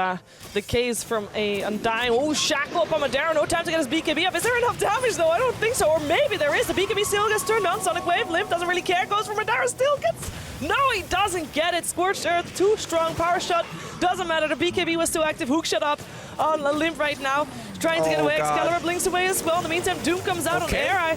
Speaker 2: decays from a Undying. Oh, Shackle up on Madara. No time to get his BKB up. Is there enough damage though? I don't think so. Or maybe there is. The BKB still gets turned on. Sonic Wave. Limp doesn't really care. Goes for Madara. Still gets... No, he doesn't get it. Scorched Earth. Too strong. Power Shot. Doesn't matter. The BKB was still active. Hook shot up on Limp right now. Trying to get away.
Speaker 1: God.
Speaker 2: Excalibur blinks away as well. In the meantime, Doom comes out on air.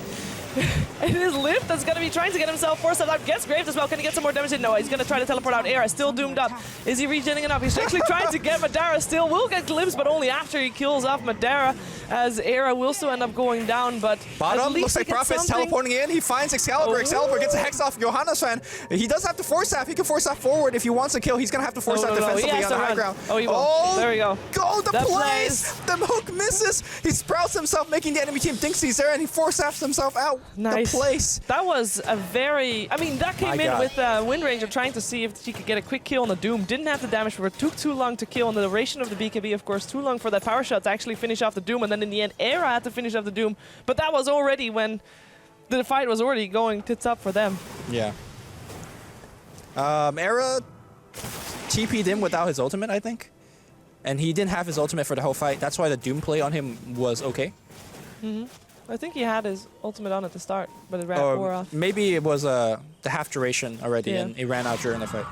Speaker 2: It is Limp that's going to be trying to get himself forced out. Gets Graved as well. Can he get some more damage in? No, he's going to try to teleport out Era. Still doomed up. Is he regenerating enough? He's actually trying to get Madara still. Will get glimpse, but only after he kills off Madara, as Era will still end up going down. But
Speaker 1: bottom looks like Prophet's teleporting in. He finds Excalibur. Excalibur gets a Hex off Johanna's fan. He does have to force staff. He can force staff forward if he wants to kill. He's going to have to force staff defensively on the high ground.
Speaker 2: Oh, he won't. There we go.
Speaker 1: Go the plays. The hook misses. He sprouts himself, making the enemy team think he's there, and he force staffs himself out.
Speaker 2: Nice.
Speaker 1: The place.
Speaker 2: That was a very... I mean, that came in with Wind Ranger trying to see if she could get a quick kill on the Doom. Didn't have the damage, but it took too long to kill. And the duration of the BKB, of course, too long for that power shot to actually finish off the Doom. And then in the end, Era had to finish off the Doom. But that was already when the fight was already going tits up for them.
Speaker 1: Yeah. Era TP'd in without his ultimate, I think. And he didn't have his ultimate for the whole fight. That's why the Doom play on him was okay.
Speaker 2: I think he had his ultimate on at the start, but it wore off.
Speaker 1: Maybe it was the half duration already, and it ran out during the fight.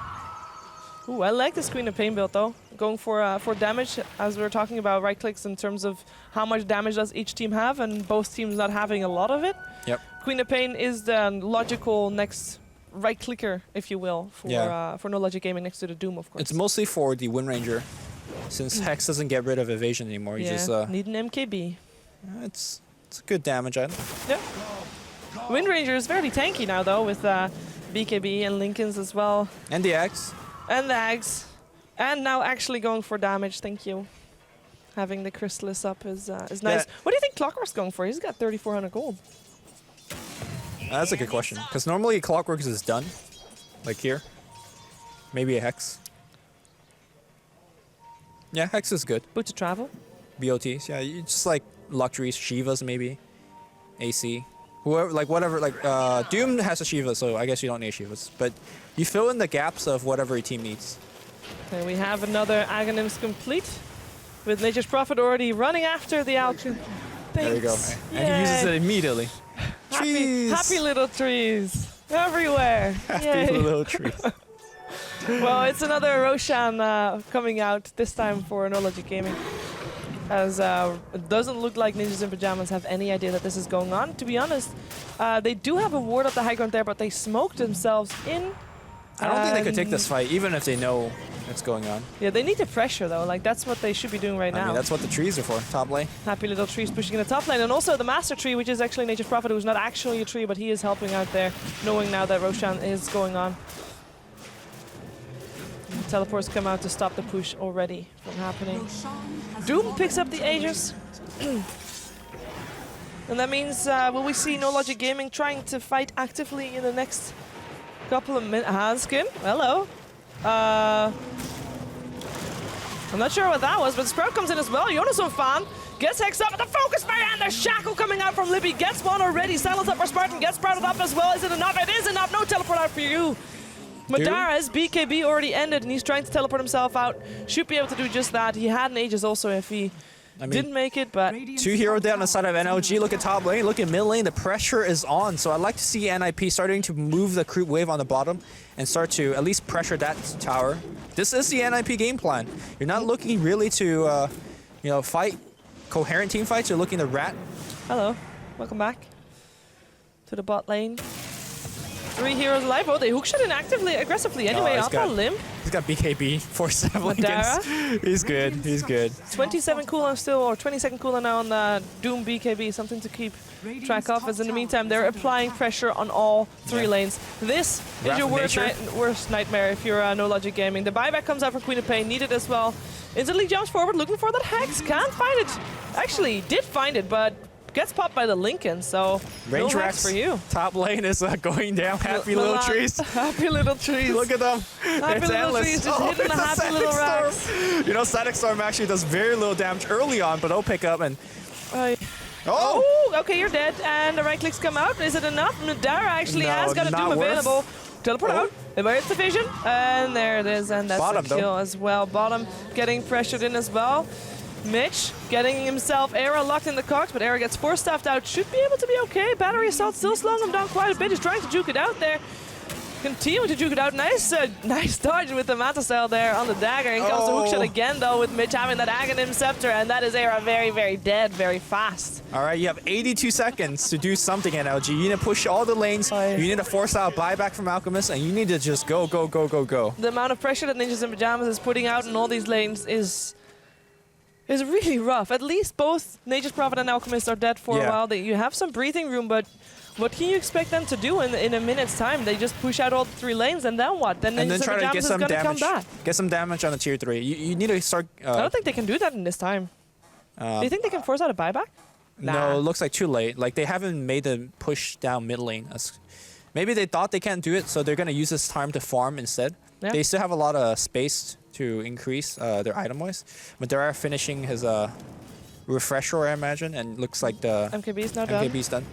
Speaker 2: Ooh, I like this Queen of Pain build though. Going for damage, as we were talking about right clicks in terms of how much damage does each team have, and both teams not having a lot of it.
Speaker 1: Yep.
Speaker 2: Queen of Pain is the logical next right clicker, if you will, for NoLogic Gaming next to the Doom, of course.
Speaker 1: It's mostly for the Wind Ranger, since Hex doesn't get rid of evasion anymore. You just
Speaker 2: need an MKB.
Speaker 1: It's a good damage item.
Speaker 2: Yeah. Wind Ranger is very tanky now though, with BKB and Lincolns as well.
Speaker 1: And the Axe.
Speaker 2: And the Axe. And now actually going for damage, thank you. Having the Chrysalis up is nice. Yeah. What do you think Clockwork's going for? He's got 3,400 gold.
Speaker 1: That's a good question, because normally Clockwork's is done. Like here. Maybe a Hex. Yeah, Hex is good.
Speaker 2: Boots of Travel?
Speaker 1: BOTs, yeah, you just like luxuries, Shivas maybe, AC, whoever, like whatever, like Doom has a Shiva, so I guess you don't need Shivas, but you fill in the gaps of whatever your team needs.
Speaker 2: Okay, we have another Aghanims complete, with Nature's Prophet already running after the Alchemy.
Speaker 1: There you go, and he uses it immediately.
Speaker 2: Happy little trees everywhere.
Speaker 1: Happy little trees.
Speaker 2: Well, it's another Roshan coming out, this time for NoLogic Gaming. As it doesn't look like Ninjas in Pajamas have any idea that this is going on. To be honest, they do have a ward up the high ground there, but they smoked themselves in.
Speaker 1: I don't think they could take this fight, even if they know what's going on.
Speaker 2: Yeah, they need to pressure, though. Like, that's what they should be doing right now.
Speaker 1: I mean, that's what the trees are for, top lane.
Speaker 2: Happy little trees pushing in the top lane. And also the Master Tree, which is actually Nature's Prophet, who's not actually a tree, but he is helping out there, knowing now that Roshan is going on. Teleports come out to stop the push already from happening. Doom picks up the Aegis. And that means, will we see No Logic Gaming trying to fight actively in the next couple of minutes? Hanskin, hello. I'm not sure what that was, but Sprout comes in as well. Jonas fan gets hexed up, the focus fire, and the shackle coming out from Libby. Gets one already. Silence up for Spartan, gets sprouted up as well. Is it enough? It is enough. No teleport out for you. Madara's BKB already ended, and he's trying to teleport himself out. Should be able to do just that. He had an Aegis also if he didn't make it, but...
Speaker 1: 2 hero down on the side of NLG. Look at top lane, look at mid lane. The pressure is on, so I'd like to see NiP starting to move the creep wave on the bottom and start to at least pressure that tower. This is the NiP game plan. You're not looking really to, you know, fight coherent team fights. You're looking to rat.
Speaker 2: Hello, welcome back to the bot lane. 3 heroes alive. Oh, they hookshot in aggressively anyway. Off a limb.
Speaker 1: He's got BKB for 7 against. He's good. He's good.
Speaker 2: 27 cooldown still, or 20-second cooldown now on the Doom BKB. Something to keep track of. As in the meantime, they're applying pressure on all 3 lanes. This is your worst nightmare if you're No Logic Gaming. The buyback comes out for Queen of Pain. Needed as well. Instantly jumps forward, looking for that hex. Can't find it. Actually, did find it, but gets popped by the Lincoln, so
Speaker 1: range
Speaker 2: no
Speaker 1: racks
Speaker 2: for you.
Speaker 1: Top lane is going down. Happy little trees.
Speaker 2: Happy little trees.
Speaker 1: Look at them.
Speaker 2: Happy
Speaker 1: it's
Speaker 2: little
Speaker 1: endless.
Speaker 2: trees, just hitting the happy little racks.
Speaker 1: You know, Static Storm actually does very little damage early on, but it'll pick up and...
Speaker 2: Oh, okay, you're dead. And the right clicks come out. Is it enough? Madara actually has got a Doom available. Teleport out. Where's the vision? And there it is, and that's a kill as well. Bottom getting pressured in as well. Mitch getting himself Era locked in the cogs, but Era gets 4-staffed out. Should be able to be okay. Battery assault still slowing him down quite a bit. He's trying to juke it out there. Continuing to juke it out. Nice dodge with the Manta Cell there on the dagger. In comes the hookshot again, though, with Mitch having that Aghanim Scepter, and that is Era very, very dead, very fast.
Speaker 1: All right, you have 82 seconds to do something, NLG. You need to push all the lanes. You need to force out buyback from Alchemist, and you need to just go, go, go, go, go.
Speaker 2: The amount of pressure that Ninjas in Pajamas is putting out in all these lanes is really rough. At least both Nature's Prophet and Alchemist are dead for a while. You have some breathing room, but what can you expect them to do in a minute's time? They just push out all 3 lanes, and then what? Then Ninjas
Speaker 1: try to get some damage.
Speaker 2: Come back.
Speaker 1: Get some damage on the tier 3. You need to start...
Speaker 2: I don't think they can do that in this time. Do you think they can force out a buyback?
Speaker 1: No, it looks like too late. Like, they haven't made the push down mid lane. Maybe they thought they can't do it, so they're going to use this time to farm instead. Yeah. They still have a lot of space to increase their item-wise. Madara finishing his refresher, I imagine, and looks like the MKB's done.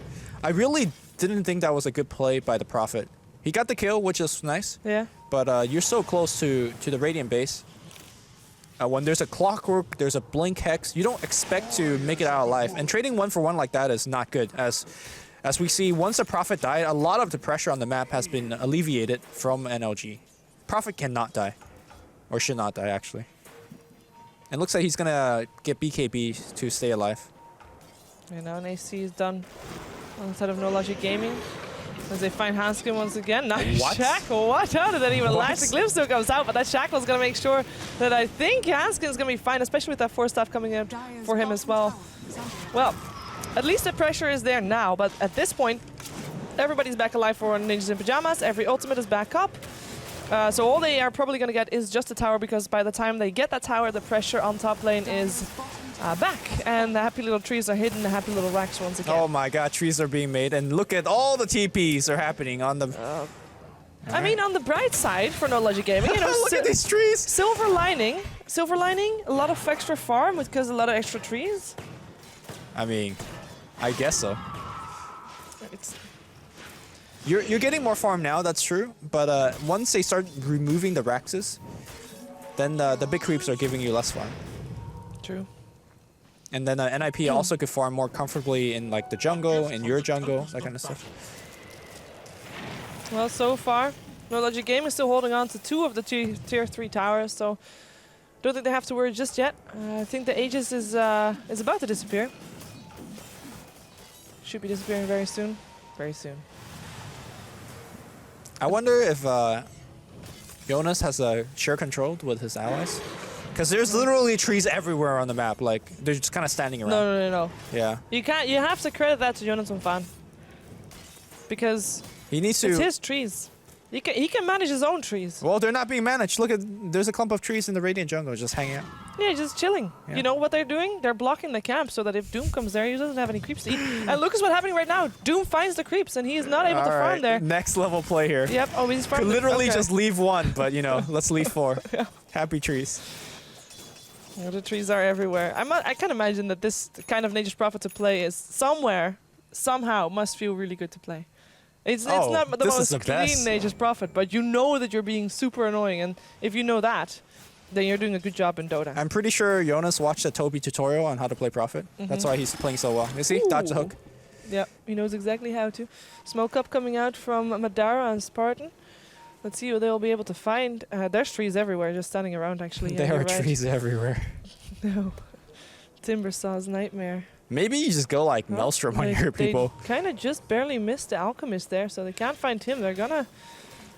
Speaker 1: I really didn't think that was a good play by the Prophet. He got the kill, which is nice. Yeah. But you're so close to the Radiant base. When there's a Clockwork, there's a Blink Hex, you don't expect to make it out alive. And trading 1-for-1 like that is not good. As we see, once the Prophet died, a lot of the pressure on the map has been alleviated from NLG. Prophet cannot die. Or should not die, actually. And looks like he's gonna get BKB to stay alive.
Speaker 2: And now an AC is done on the side of No Logic Gaming. As they find Hanskin once again. Nice shackle. What? How did that even last? The glimpse still comes out, but that shackle is going to make sure that I think Hanskin's going to be fine, especially with that 4-staff coming in for him as well. Well, at least the pressure is there now, but at this point, everybody's back alive for Ninjas in Pajamas. Every ultimate is back up. So all they are probably going to get is just a tower, because by the time they get that tower, the pressure on top lane is back. And the happy little trees are hidden, the happy little racks once again.
Speaker 1: Oh my god, trees are being made, and look at all the TPs are happening on the...
Speaker 2: I mean, on the bright side for No Logic Gaming, you know,
Speaker 1: look at these trees!
Speaker 2: Silver lining, a lot of extra farm because a lot of extra trees.
Speaker 1: I mean, I guess so. You're getting more farm now, that's true, but once they start removing the Raxes, then the big creeps are giving you less farm.
Speaker 2: True.
Speaker 1: And then NiP also could farm more comfortably in like the jungle, in your jungle, that kind of stuff.
Speaker 2: Well, so far, No Logic Gaming is still holding on to 2 of the tier 3 towers, so don't think they have to worry just yet. I think the Aegis is about to disappear. Should be disappearing very soon. Very soon.
Speaker 1: I wonder if Jonas has a share control with his allies. Because there's literally trees everywhere on the map. Like, they're just kind of standing around.
Speaker 2: No.
Speaker 1: Yeah.
Speaker 2: You can't. You have to credit that to Jonas fan. Because
Speaker 1: he needs to,
Speaker 2: it's his trees. He can manage his own trees.
Speaker 1: Well, they're not being managed. Look at, there's a clump of trees in the Radiant jungle just hanging out.
Speaker 2: Yeah, just chilling.
Speaker 1: Yeah.
Speaker 2: You know what they're doing? They're blocking the camp so that if Doom comes there, he doesn't have any creeps to eat. And look at what's happening right now. Doom finds the creeps and he is not able to farm there.
Speaker 1: Next level play here.
Speaker 2: Yep. Oh, he's farming.
Speaker 1: Could literally just leave one, but you know, let's leave 4.
Speaker 2: Yeah.
Speaker 1: Happy trees.
Speaker 2: Yeah, the trees are everywhere. I can imagine that this kind of Nature's Prophet to play is somehow must feel really good to play. It's not the most clean Nature's Prophet, but you know that you're being super annoying, and if you know that, then you're doing a good job in Dota.
Speaker 1: I'm pretty sure Jonas watched a Toby tutorial on how to play Prophet. That's why he's playing so well. You see? Dodge the hook.
Speaker 2: Yeah, he knows exactly how to. Smoke up coming out from Madara and Spartan. Let's see what they'll be able to find. There's trees everywhere, just standing around actually.
Speaker 1: There are trees everywhere.
Speaker 2: No. Timbersaw's nightmare.
Speaker 1: Maybe you just go like Maelstrom on your people.
Speaker 2: They kind of just barely missed the Alchemist there, so they can't find him. They're gonna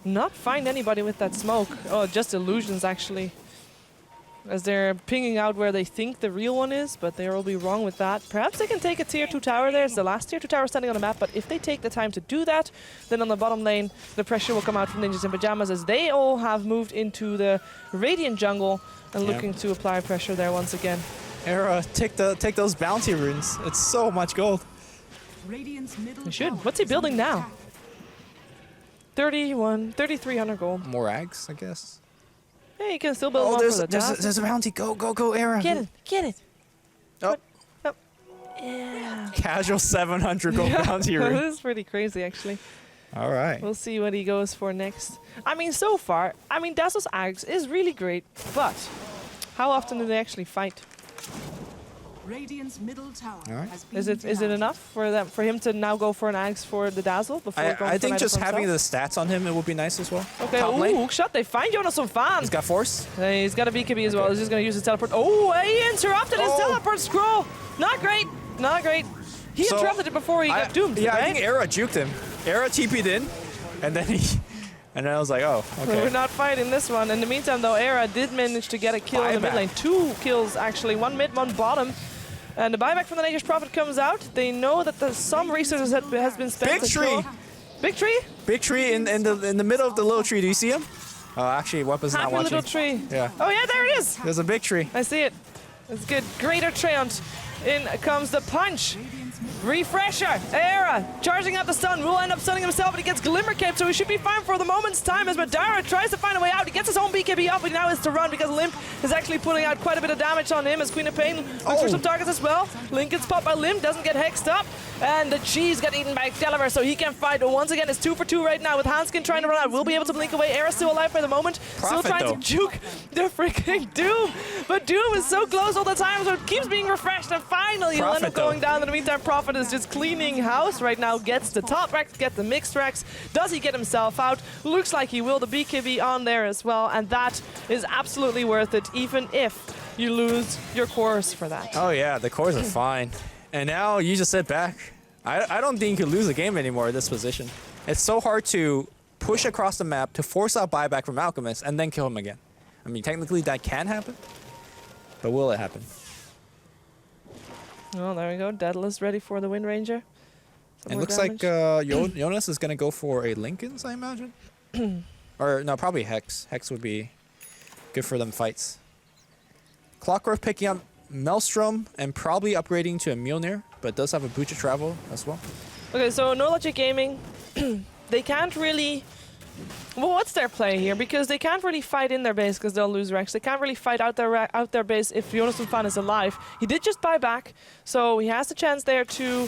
Speaker 2: not find anybody with that smoke. Oh, just illusions actually. As they're pinging out where they think the real one is, but they will be wrong with that. Perhaps they can take a tier 2 tower there. It's the last tier 2 tower standing on the map, but if they take the time to do that, then on the bottom lane, the pressure will come out from Ninjas in Pajamas as they all have moved into the Radiant jungle and looking to apply pressure there once again.
Speaker 1: Era, take those bounty runes. It's so much gold.
Speaker 2: He should. What's he building now? 3,300 gold.
Speaker 1: More eggs, I guess.
Speaker 2: Yeah, you can still build one for the
Speaker 1: there's a bounty. Go, Era.
Speaker 2: Get it.
Speaker 1: Oh.
Speaker 2: Yeah.
Speaker 1: Casual 700 gold bounty rune.
Speaker 2: This is pretty crazy, actually.
Speaker 1: All right.
Speaker 2: We'll see what he goes for next. I mean, so far, Dazzle's Axe is really great, but how often do they actually fight?
Speaker 3: Radiant's middle tower has been
Speaker 2: Is it enough for him to now go for an Axe for the Dazzle before going
Speaker 1: I
Speaker 2: for
Speaker 1: think
Speaker 2: an
Speaker 1: just
Speaker 2: item for
Speaker 1: having the
Speaker 2: himself?
Speaker 1: stats on him, it would be nice as well.
Speaker 2: Okay,
Speaker 1: Top lane.
Speaker 2: hook shot. They find Jonas on fan.
Speaker 1: He's got force.
Speaker 2: He's got a BKB as well. He's just going to use his teleport. Oh, he interrupted his teleport scroll. Not great. Not great. He interrupted it before he got doomed.
Speaker 1: Yeah,
Speaker 2: right?
Speaker 1: I think Era juked him. Era TP'd in, and then and then I was like, oh, okay.
Speaker 2: We're not fighting this one. In the meantime, though, Era did manage to get a kill in the mid lane. 2 kills, actually. 1 mid, 1 bottom. And the buyback from the Nature's Prophet comes out. They know that some resources has been spent.
Speaker 1: Big tree!
Speaker 2: Big tree?
Speaker 1: Big tree in the middle of the little tree. Do you see him? Oh, actually, Weapon's not watching.
Speaker 2: Little tree.
Speaker 1: Yeah.
Speaker 2: Oh, yeah, there it is.
Speaker 1: There's a big tree.
Speaker 2: I see it. It's good. Greater Treant. In comes the punch. Refresher. Era charging out the stun. Will end up stunning himself, but he gets Glimmer Cape, so he should be fine for the moment's time as Madara tries to find a way out. He gets his own BKB up, but now has to run because Limp is actually putting out quite a bit of damage on him as Queen of Pain looks for some targets as well. Link gets popped by Limp, doesn't get hexed up, and the cheese got eaten by Excalibur, so he can fight. But once again, it's 2 for 2 right now with Hanskin trying to run out. Will be able to blink away. Era still alive for the moment. Still trying to juke the freaking Doom, but Doom is so close all the time, so it keeps being refreshed, and finally he'll end up going down. In the meantime, Prophet is just cleaning house right now, gets the top racks, gets the mixed racks. Does he get himself out? Looks like he will. The BKB on there as well, and that is absolutely worth it, even if you lose your cores for that.
Speaker 1: Oh yeah, the cores are fine. And now you just sit back. I don't think you could lose a game anymore at this position. It's so hard to push across the map to force out buyback from Alchemist and then kill him again. I mean, technically that can happen, but will it happen?
Speaker 2: Oh, there we go. Daedalus ready for the Wind Ranger.
Speaker 1: It looks like Jonas is going to go for a Linken's, I imagine. Or no, probably Hex. Hex would be good for them fights. Clockwork picking up Maelstrom and probably upgrading to a Mjolnir, but does have a Butcher Travel as well.
Speaker 2: Okay, so No Logic Gaming, they can't really... Well, what's their play here? Because they can't really fight in their base because they'll lose Rex. They can't really fight out their base if Jonas Fan is alive. He did just buy back, so he has the chance there to,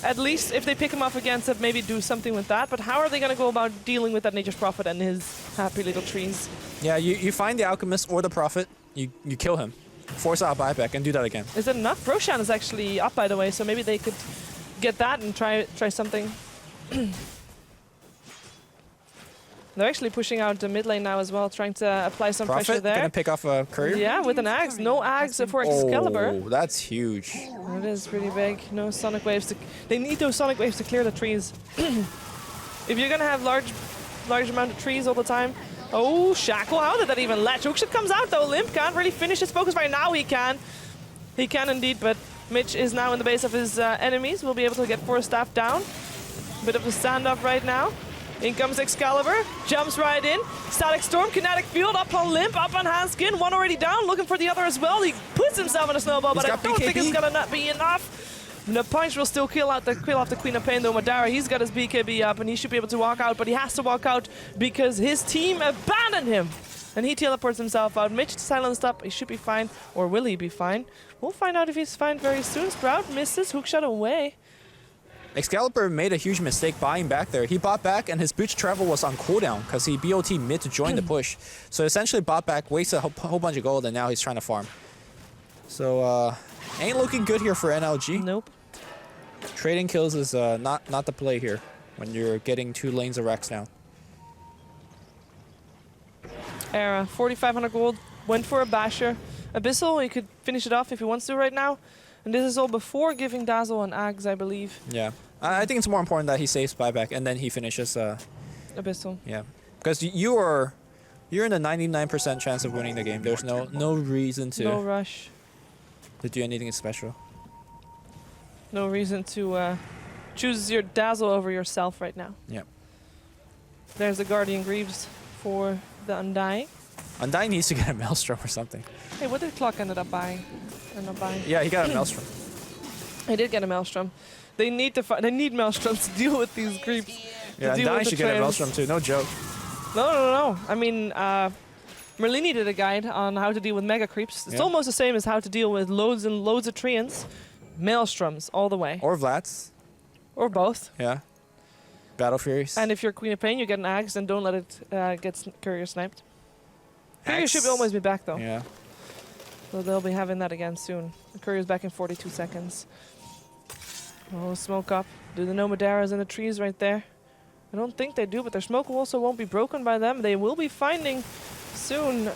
Speaker 2: at least if they pick him off against it, maybe do something with that. But how are they going to go about dealing with that Nature's Prophet and his happy little trees?
Speaker 1: Yeah, you find the Alchemist or the Prophet, you kill him, force out buyback, and do that again.
Speaker 2: Is it enough? Roshan is actually up, by the way, so maybe they could get that and try something. They're actually pushing out the mid lane now as well, trying to apply some pressure there.
Speaker 1: Gonna pick off a courier?
Speaker 2: Yeah, with an axe. No axe for Excalibur.
Speaker 1: Oh, that's huge.
Speaker 2: It is pretty big. No sonic waves. They need those sonic waves to clear the trees. If you're gonna have large amount of trees all the time. Oh, Shackle, how did that even latch? Hookshot comes out though. Limp can't really finish his focus right now. He can. He can indeed, but Mitch is now in the base of his enemies. Will be able to get Force Staff down. Bit of a standoff right now. In comes Excalibur, jumps right in. Static Storm, Kinetic Field, up on Limp, up on Hanskin. One already down, looking for the other as well. He puts himself in a snowball, but I don't think it's gonna not be enough. The punch will still kill off the Queen of Pain though. Madara, he's got his BKB up and he should be able to walk out, but he has to walk out because his team abandoned him. And he teleports himself out. Mitch silenced up, he should be fine, or will he be fine? We'll find out if he's fine very soon. Sprout misses, hookshot away.
Speaker 1: Excalibur made a huge mistake buying back there. He bought back and his boost travel was on cooldown because he BOT mid to join the push. So essentially bought back, wasted a whole bunch of gold, and now he's trying to farm. So ain't looking good here for NLG.
Speaker 2: Nope.
Speaker 1: Trading kills is not the play here when you're getting 2 lanes of Rex now.
Speaker 2: Era, 4,500 gold, went for a basher. Abyssal, he could finish it off if he wants to right now. And this is all before giving Dazzle and Ags, I believe.
Speaker 1: Yeah. I think it's more important that he saves buyback and then he finishes
Speaker 2: Abyssal.
Speaker 1: Yeah. Because you're in a 99% chance of winning the game. There's no reason to
Speaker 2: No rush.
Speaker 1: to do anything special.
Speaker 2: No reason to choose your Dazzle over yourself right now.
Speaker 1: Yeah.
Speaker 2: There's the Guardian Greaves for the Undying.
Speaker 1: Undying needs to get a Maelstrom or something.
Speaker 2: Hey, what did Clock end up buying?
Speaker 1: Yeah, he got a Maelstrom.
Speaker 2: He did get a Maelstrom. They need Maelstroms to deal with these creeps.
Speaker 1: Yeah, Undying should get a Maelstrom too, no joke.
Speaker 2: No. I mean, Merlini did a guide on how to deal with mega creeps. It's almost the same as how to deal with loads and loads of Treants. Maelstroms all the way.
Speaker 1: Or Vlads.
Speaker 2: Or both.
Speaker 1: Yeah. Battle Furies.
Speaker 2: And if you're Queen of Pain, you get an Axe, and don't let it get courier sniped. Courier should almost be back though.
Speaker 1: Yeah.
Speaker 2: So they'll be having that again soon. The courier's back in 42 seconds. Oh, smoke up. Do the Nomadara's in the trees right there? I don't think they do, but their smoke also won't be broken by them. They will be finding soon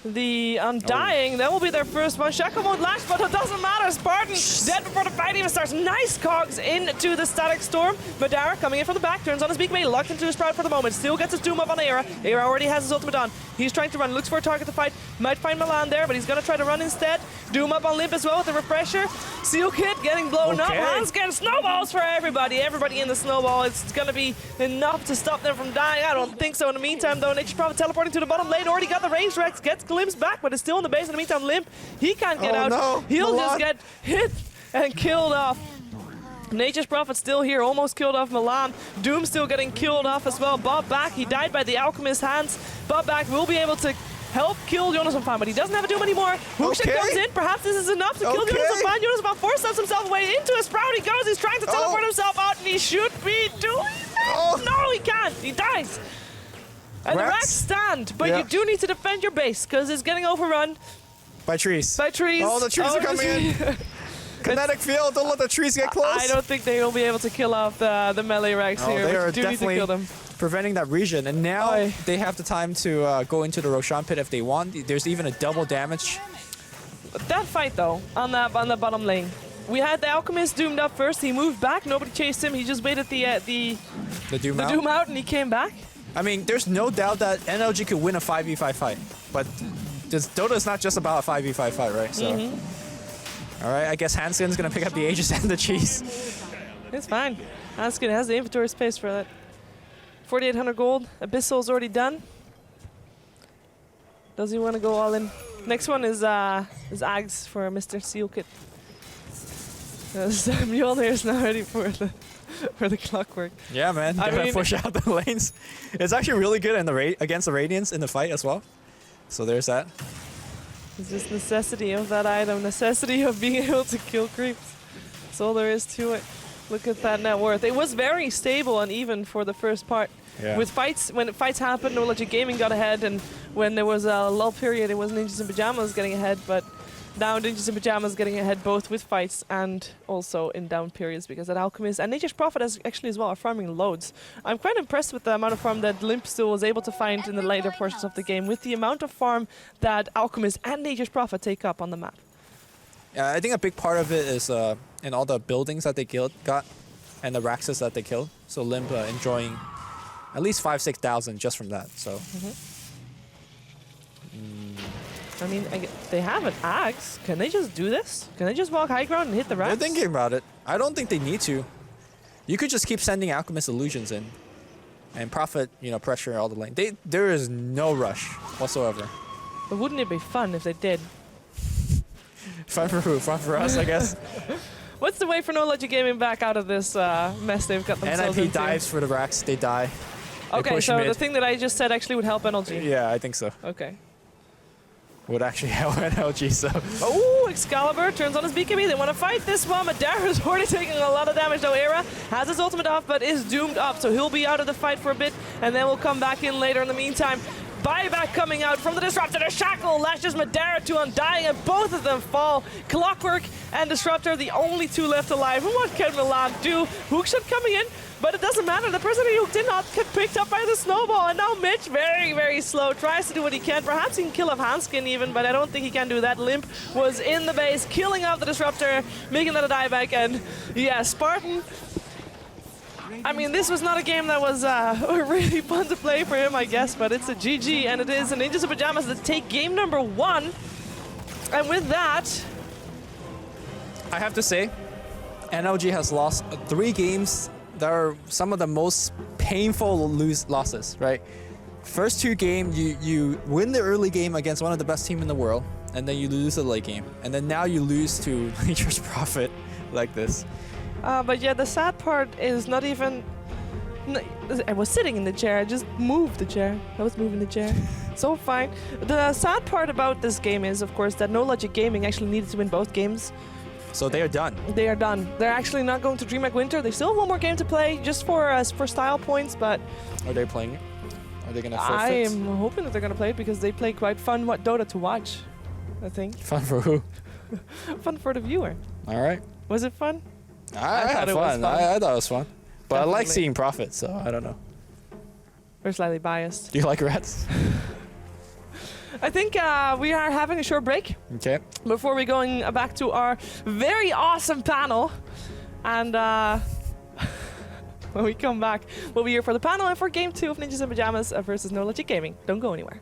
Speaker 2: the Undying. That will be their first one. Shackle won't lash, but it doesn't matter. Spartan dead before the fight even starts. Nice cogs into the Static Storm. Madara coming in from the back, turns on his beak mate, locked into his Sprout for the moment. Still gets his Doom up on Era. Era already has his ultimate on. He's trying to run, looks for a target to fight. Might find Milan there, but he's gonna try to run instead. Doom up on Limp as well with the refresher. Seal Kit getting blown up. Hans getting snowballs for everybody. Everybody in the snowball. It's gonna be enough to stop them from dying. I don't think so. In the meantime, though, Nature's Prophet teleporting to the bottom lane. Already got the range. Rex gets glimpsed back, but is still in the base. In the meantime, Limp, he can't get out.
Speaker 1: No.
Speaker 2: He'll just get hit and killed off. Nature's Prophet still here, almost killed off Milan. Doom still getting killed off as well. Bob back, he died by the Alchemist's hands. Bob back will be able to help kill Jonas on Fine, but he doesn't have a Doom anymore. Hookshot comes in, perhaps this is enough to kill Jonas on Fine. Jonas on Fine forces himself away into a Sprout. He goes, he's trying to teleport himself out, and he should be doing it. No, he can't, he dies. And the Rex stand, but you do need to defend your base, because it's getting overrun.
Speaker 1: By trees.
Speaker 2: By trees.
Speaker 1: Oh, the trees are coming in. Kinetic field, don't let the trees get close.
Speaker 2: I don't think they will be able to kill off the melee Rex here.
Speaker 1: They are
Speaker 2: do need to kill them.
Speaker 1: preventing that region. And now they have the time to go into the Roshan pit if they want. There's even a double damage.
Speaker 2: That fight though, on the bottom lane. We had the Alchemist doomed up first. He moved back. Nobody chased him. He just waited the Doom out, and he came back.
Speaker 1: I mean, there's no doubt that NLG could win a 5v5 fight, but Dota is not just about a 5v5 fight, right? So, all right, I guess Hanskin's gonna pick up the Aegis and the cheese.
Speaker 2: It's fine. Hanskin has the inventory space for that. 4,800 gold. Abyssal's already done. Does he want to go all in? Next one is Ags for Mr. Seal Kit. Mjolnir is now ready for the clockwork.
Speaker 1: Yeah, man. Gotta push out the lanes. It's actually really good in the against the Radiants in the fight as well. So there's that.
Speaker 2: It's just necessity of that item, necessity of being able to kill creeps. That's all there is to it. Look at that net worth. It was very stable and even for the first part.
Speaker 1: Yeah.
Speaker 2: With fights, when fights happened, NLG Gaming got ahead, and when there was a lull period, it was Ninjas in Pajamas getting ahead, but now Ninjas in Pajamas getting ahead both with fights and also in down periods, because that Alchemist and Nature's Prophet actually as well are farming loads. I'm quite impressed with the amount of farm that Limp still was able to find in the later portions of the game, with the amount of farm that Alchemist and Nature's Prophet take up on the map.
Speaker 1: Yeah, I think a big part of it is in all the buildings that they got and the Raxes that they killed. So Limp enjoying at least 5,000-6,000 just from that. So.
Speaker 2: I mean, they have an axe. Can they just do this? Can they just walk high ground and hit the rats?
Speaker 1: They're thinking about it. I don't think they need to. You could just keep sending Alchemist illusions in. And Prophet, you know, pressure all the lane. There is no rush whatsoever.
Speaker 2: But wouldn't it be fun if they did?
Speaker 1: Fun for who? Fun for us, I guess.
Speaker 2: What's the way for NLG Gaming back out of this mess they've got themselves
Speaker 1: NiP
Speaker 2: into?
Speaker 1: dives for the racks. They die.
Speaker 2: Okay, so
Speaker 1: mid.
Speaker 2: the thing that I just said actually would help NLG.
Speaker 1: Yeah, I think so.
Speaker 2: Okay.
Speaker 1: Would actually help NLG, so.
Speaker 2: Oh, Excalibur turns on his BKB. They want to fight this one. Madara's already taking a lot of damage, though. Era has his ultimate off, but is doomed up, so he'll be out of the fight for a bit, and then we'll come back in later. In the meantime, buyback coming out from the Disruptor. The Shackle lashes Madara to Undying, and both of them fall. Clockwork and Disruptor, the only two left alive. What can Milan do? Hookshot coming in, but it doesn't matter. The person who did not get picked up by the snowball, and now Mitch, very, very slow, tries to do what he can. Perhaps he can kill off Hanskin even, but I don't think he can do that. Limp was in the base, killing off the Disruptor, making that a dieback, and yeah, Spartan. I mean, this was not a game that was really fun to play for him, I guess, but it's a GG, and it is the Ninjas in Pajamas that take game number 1. And with that,
Speaker 1: I have to say, NLG has lost 3 games that are some of the most painful losses, right? First 2 games, you win the early game against one of the best teams in the world, and then you lose the late game. And then now you lose to Nature's Prophet like this.
Speaker 2: but yeah, the sad part is not even... I was sitting in the chair, I just moved the chair. I was moving the chair. So fine. The sad part about this game is, of course, that NoLogic Gaming actually needed to win both games.
Speaker 1: So they are done.
Speaker 2: They are done. They're actually not going to DreamHack Winter. They still have one more game to play, just for style points, but...
Speaker 1: Are they playing it? Are they going to forfeit?
Speaker 2: I am hoping that they're going to play it, because they play quite fun Dota to watch, I think.
Speaker 1: Fun for who?
Speaker 2: Fun for the viewer.
Speaker 1: All right.
Speaker 2: Was it fun?
Speaker 1: I had fun. I thought it was fun. But
Speaker 2: Definitely.
Speaker 1: I like seeing Prophet, so I don't know.
Speaker 2: We're slightly biased.
Speaker 1: Do you like rats?
Speaker 2: I think we are having a short break
Speaker 1: Okay.
Speaker 2: before we're going back to our very awesome panel. And when we come back, we'll be here for the panel and for game 2 of Ninjas in Pajamas versus NoLogic Gaming. Don't go anywhere.